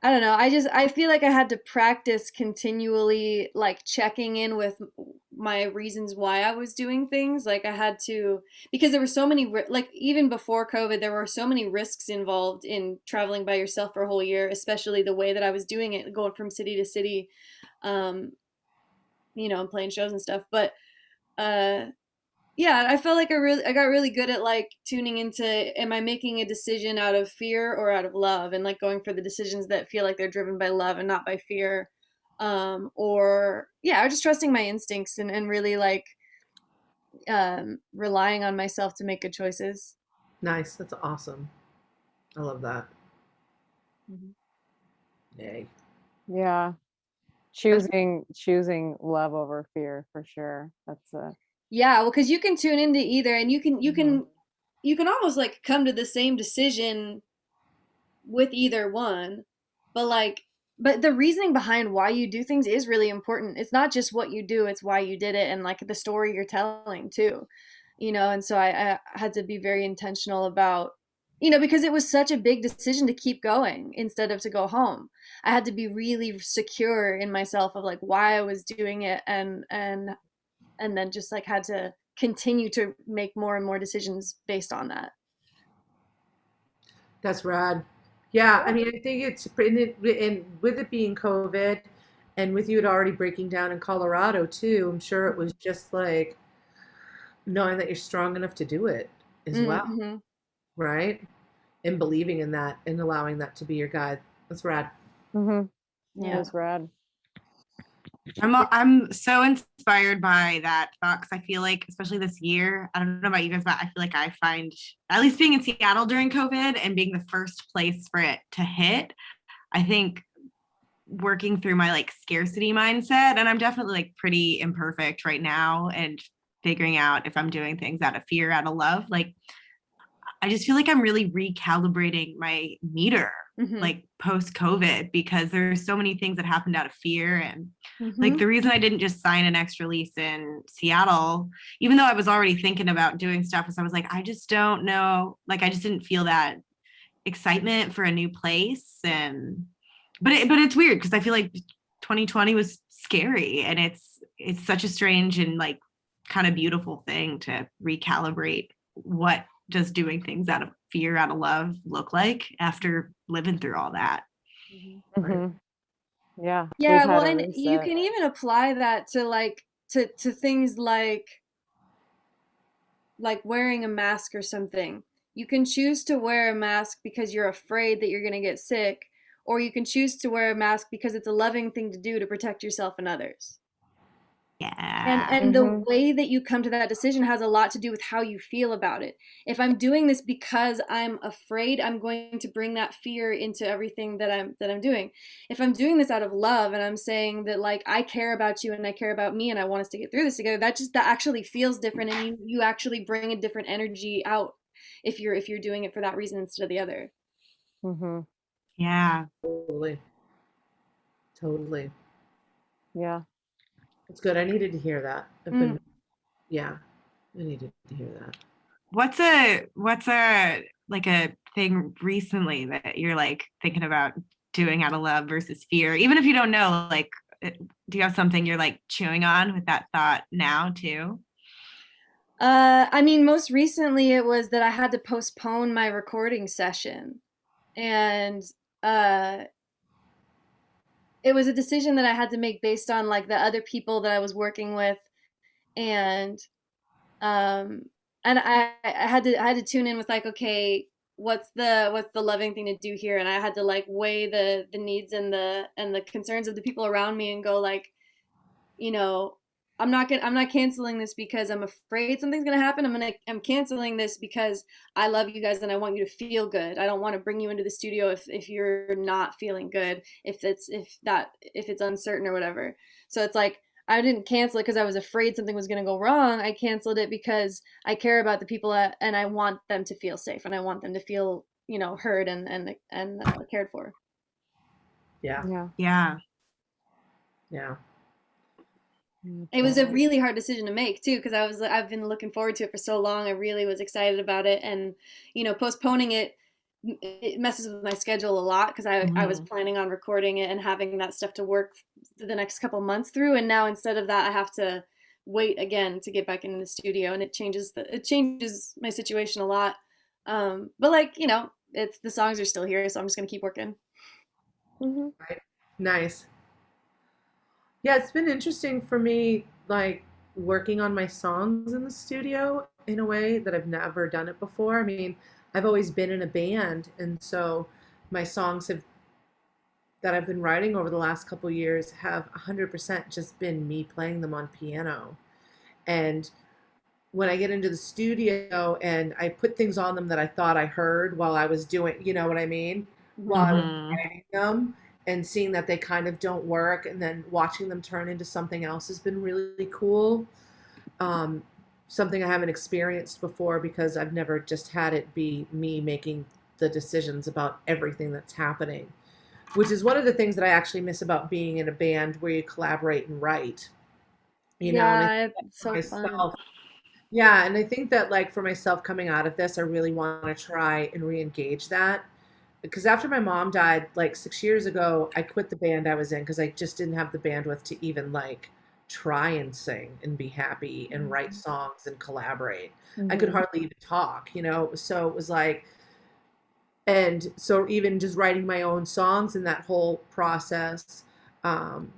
I don't know. I feel like I had to practice continually like checking in with my reasons why I was doing things. Like I had to, because there were so many like even before COVID there were so many risks involved in traveling by yourself for a whole year, especially the way that I was doing it, going from city to city, um, and playing shows and stuff. But uh yeah, I felt like I got really good at like tuning into, am I making a decision out of fear or out of love, and like going for the decisions that feel like they're driven by love and not by fear. Or yeah, just trusting my instincts and really like relying on myself to make good choices. Nice. That's awesome. I love that. Mhm. Yay. Yeah. Choosing love over fear for sure. That's Yeah, well, because you can tune into either, and you can Mhm. you can almost like come to the same decision with either one, but like but the reasoning behind why you do things is really important. It's not just what you do, it's why you did it and like the story you're telling too. And so I had to be very intentional about, because it was such a big decision to keep going instead of to go home. I had to be really secure in myself of like why I was doing it, and then just like had to continue to make more and more decisions based on that. That's rad. Yeah, I mean, I think it's pretty, and with it being COVID, and with you it already breaking down in Colorado too, I'm sure it was just like knowing that you're strong enough to do it as well, Mm-hmm. right? And believing in that and allowing that to be your guide. That's rad. Mhm. That was rad. I'm so inspired by that thought because I feel like, especially this year, I don't know about you guys, but I feel like I find, at least being in Seattle during COVID and being the first place for it to hit, I think working through my like scarcity mindset, and I'm definitely like pretty imperfect right now and figuring out if I'm doing things out of fear, out of love, like I just feel like I'm really recalibrating my meter, like post COVID, because there's so many things that happened out of fear. And like the reason I didn't just sign an extra lease in Seattle, even though I was already thinking about doing stuff, is I was like, I just don't know. Like, I just didn't feel that excitement for a new place. And, but it's weird because I feel like 2020 was scary, and it's such a strange and like kind of beautiful thing to recalibrate what does doing things out of fear, out of love look like after living through all that. Yeah. Yeah, well, and you can even apply that to like to things like wearing a mask or something. You can choose to wear a mask because you're afraid that you're going to get sick, or you can choose to wear a mask because it's a loving thing to do to protect yourself and others. Yeah. And the way that you come to that decision has a lot to do with how you feel about it. If I'm doing this because I'm afraid, I'm going to bring that fear into everything that I'm doing. If I'm doing this out of love and I'm saying that like I care about you and I care about me and I want us to get through this together, that actually feels different, and you actually bring a different energy out if you're doing it for that reason instead of the other. Yeah. Totally. Yeah. It's good. I needed to hear that. Yeah, I needed to hear that. What's a like a thing recently that you're like thinking about doing out of love versus fear? Even if you don't know, like, do you have something you're like chewing on with that thought now too? I mean, most recently it was that I had to postpone my recording session, and it was a decision that I had to make based on like the other people that I was working with, and I had to tune in with like, okay, what's the loving thing to do here, and I had to like weigh the needs and the concerns of the people around me and go like, you know, I'm not canceling this because I'm afraid something's gonna happen. I'm canceling this because I love you guys and I want you to feel good. I don't want to bring you into the studio if you're not feeling good, if it's uncertain or whatever. So it's like I didn't cancel it because I was afraid something was gonna go wrong. I canceled it because I care about the people and I want them to feel safe and I want them to feel, you know, heard and cared for. Yeah. It was a really hard decision to make too, because I've been looking forward to it for so long. I really was excited about it, and you know, postponing it messes with my schedule a lot because I was planning on recording it and having that stuff to work the next couple months through, and now instead of that I have to wait again to get back into the studio, and it changes my situation a lot. But like, you know, it's the songs are still here, so I'm just gonna keep working. Right. Nice. Yeah, it's been interesting for me, like working on my songs in the studio in a way that I've never done it before. I mean, I've always been in a band, and so my songs that I've been writing over the last couple years have 100% just been me playing them on piano. And when I get into the studio and I put things on them that I thought I heard while I was doing, you know what I mean? While I was writing them, and seeing that they kind of don't work and then watching them turn into something else has been really cool. Something I haven't experienced before because I've never just had it be me making the decisions about everything that's happening, which is one of the things that I actually miss about being in a band where you collaborate and write. You know, and it's so fun. Yeah, and I think that like for myself coming out of this, I really want to try and re-engage that. Because after my mom died like 6 years ago, I quit the band I was in because I just didn't have the bandwidth to even like try and sing and be happy and write songs and collaborate. I could hardly even talk, you know? So it was like, and so even just writing my own songs and that whole process, I'm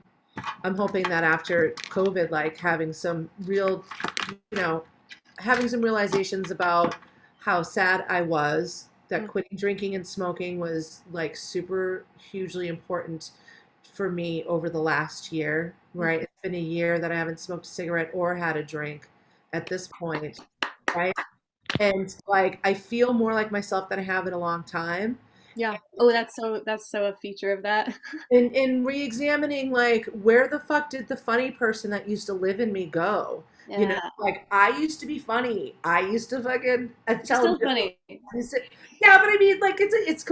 hoping that after COVID, like having some real, you know, having some realizations about how sad I was, that quitting drinking and smoking was like super hugely important for me over the last year, right? It's been a year that I haven't smoked a cigarette or had a drink at this point, right? And like I feel more like myself than I have in a long time. Yeah. Oh, that's so a feature of that. In re-examining like where the fuck did the funny person that used to live in me go? You know, Yeah. like I used to be funny. I used to fucking You're tell still jokes. funny. Yeah, but I mean, like it's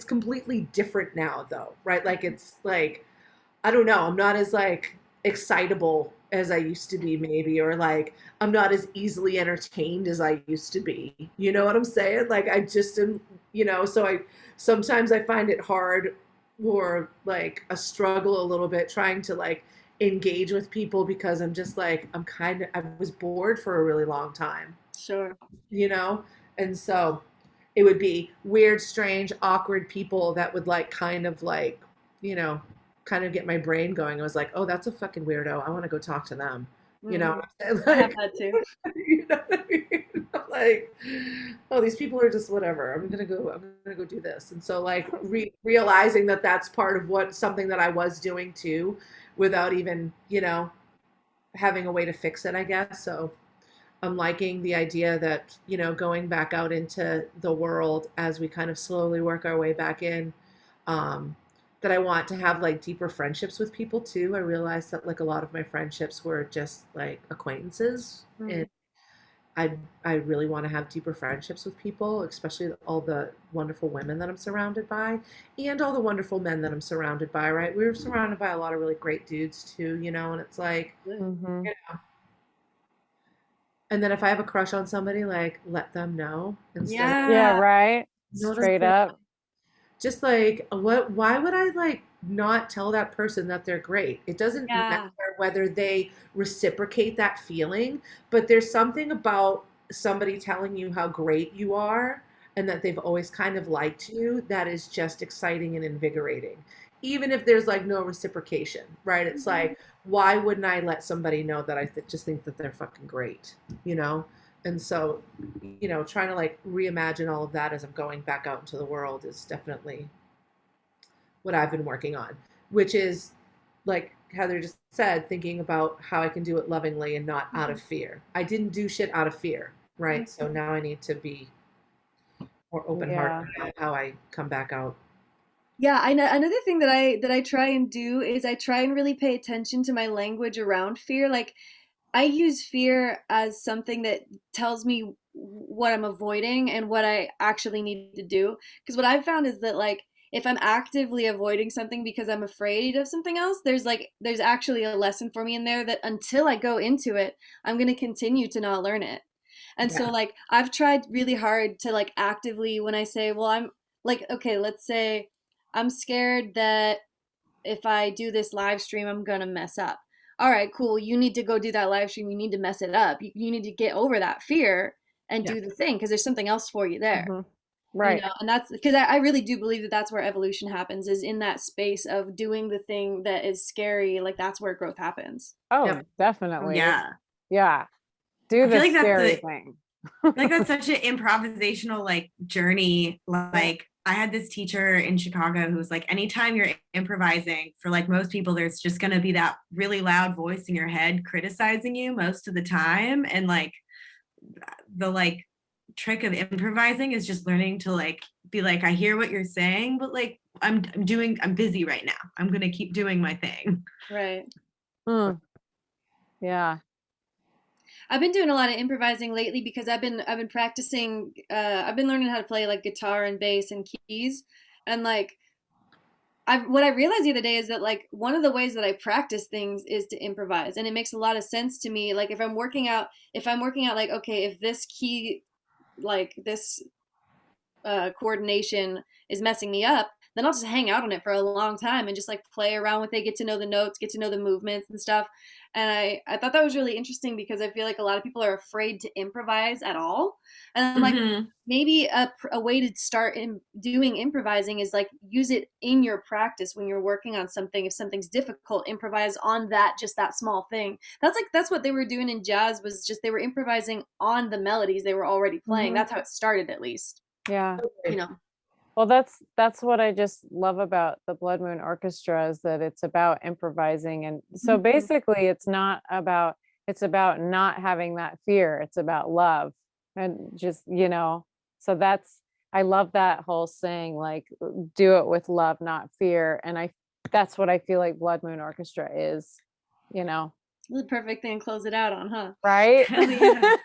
completely different now, though, right? Like it's like I don't know. I'm not as like excitable as I used to be, maybe, or like I'm not as easily entertained as I used to be. You know what I'm saying? Like I just am, so I sometimes I find it hard or like a struggle a little bit trying to like engage with people because I'm just like I was bored for a really long time, Sure. you know? And so it would be weird, strange, awkward people that would like kind of like, you know, kind of get my brain going. I was like, oh, that's a fucking weirdo. I want to go talk to them. You know, I have like, that too. you know what I mean? I'm like, oh, these people are just whatever. I'm gonna go do this. And so like realizing that that's part of something that I was doing too, without even, having a way to fix it, I guess. So I'm liking the idea that, going back out into the world as we kind of slowly work our way back in, that I want to have like deeper friendships with people too. I realized that like a lot of my friendships were just like acquaintances, and I really want to have deeper friendships with people, especially all the wonderful women that I'm surrounded by and all the wonderful men that I'm surrounded by, right? We were surrounded by a lot of really great dudes too, and it's like, Mhm. and then if I have a crush on somebody, like let them know instead of, Yeah, Yeah. right. you know what I'm Straight saying? up. Just like why would I like not tell that person that they're great? It doesn't Yeah. matter whether they reciprocate that feeling, but there's something about somebody telling you how great you are and that they've always kind of liked you that is just exciting and invigorating. Even if there's like no reciprocation, right? It's like, why wouldn't I let somebody know that I just think that they're fucking great, you know? And so, trying to like reimagine all of that as I'm going back out into the world is definitely what I've been working on, which is like Heather just said, thinking about how I can do it lovingly and not out of fear. I didn't do shit out of fear, right? So now I need to be more open hearted about how I come back out. Yeah, I know another thing that I try and do is I try and really pay attention to my language around fear. Like I use fear as something that tells me what I'm avoiding and what I actually need to do. Because what I've found is that like if I'm actively avoiding something because I'm afraid of something else, there's actually a lesson for me in there that until I go into it, I'm going to continue to not learn it. And so Yeah. like I've tried really hard to like actively when I say, well, I'm like, okay, let's say I'm scared that if I do this live stream, I'm gonna mess up. All right, cool. You need to go do that live stream. You need to mess it up. You need to get over that fear and Yeah. do the thing because there's something else for you there. Mhm. Right. And that's because I really do believe that that's where evolution happens is in that space of doing the thing that is scary. Like that's where growth happens. Oh, Yep. definitely. Yeah. Yeah. Do I the feel like that's scary the- thing. Like that's such an improvisational like journey. Like I had this teacher in Chicago who was like, anytime you're improvising, for like most people, there's just gonna be that really loud voice in your head criticizing you most of the time. And like the like trick of improvising is just learning to like be like, I hear what you're saying, but like I'm busy right now. I'm gonna keep doing my thing. Right. Mm. Yeah. I've been doing a lot of improvising lately because I've been practicing I've been learning how to play like guitar and bass and keys and like what I realized the other day is that like one of the ways that I practice things is to improvise and it makes a lot of sense to me like if I'm working out like okay if this key like this coordination is messing me up, then I'll just hang out on it for a long time and just like play around with it, get to know the notes, get to know the movements and stuff. And I thought that was really interesting because I feel like a lot of people are afraid to improvise at all. And I'm like, maybe a way to start doing improvising is like use it in your practice when you're working on something. If something's difficult, improvise on just that small thing. That's what they were doing in jazz was just they were improvising on the melodies they were already playing. That's how it started at least. Yeah. You know. Well, that's what I just love about the Blood Moon Orchestra is that it's about improvising. And so basically it's not about, it's about not having that fear. It's about love and just, you know, so that's, I love that whole saying, like, do it with love, not fear. And that's what I feel like Blood Moon Orchestra is, you know. The perfect thing to close it out on, huh? Right? Yeah.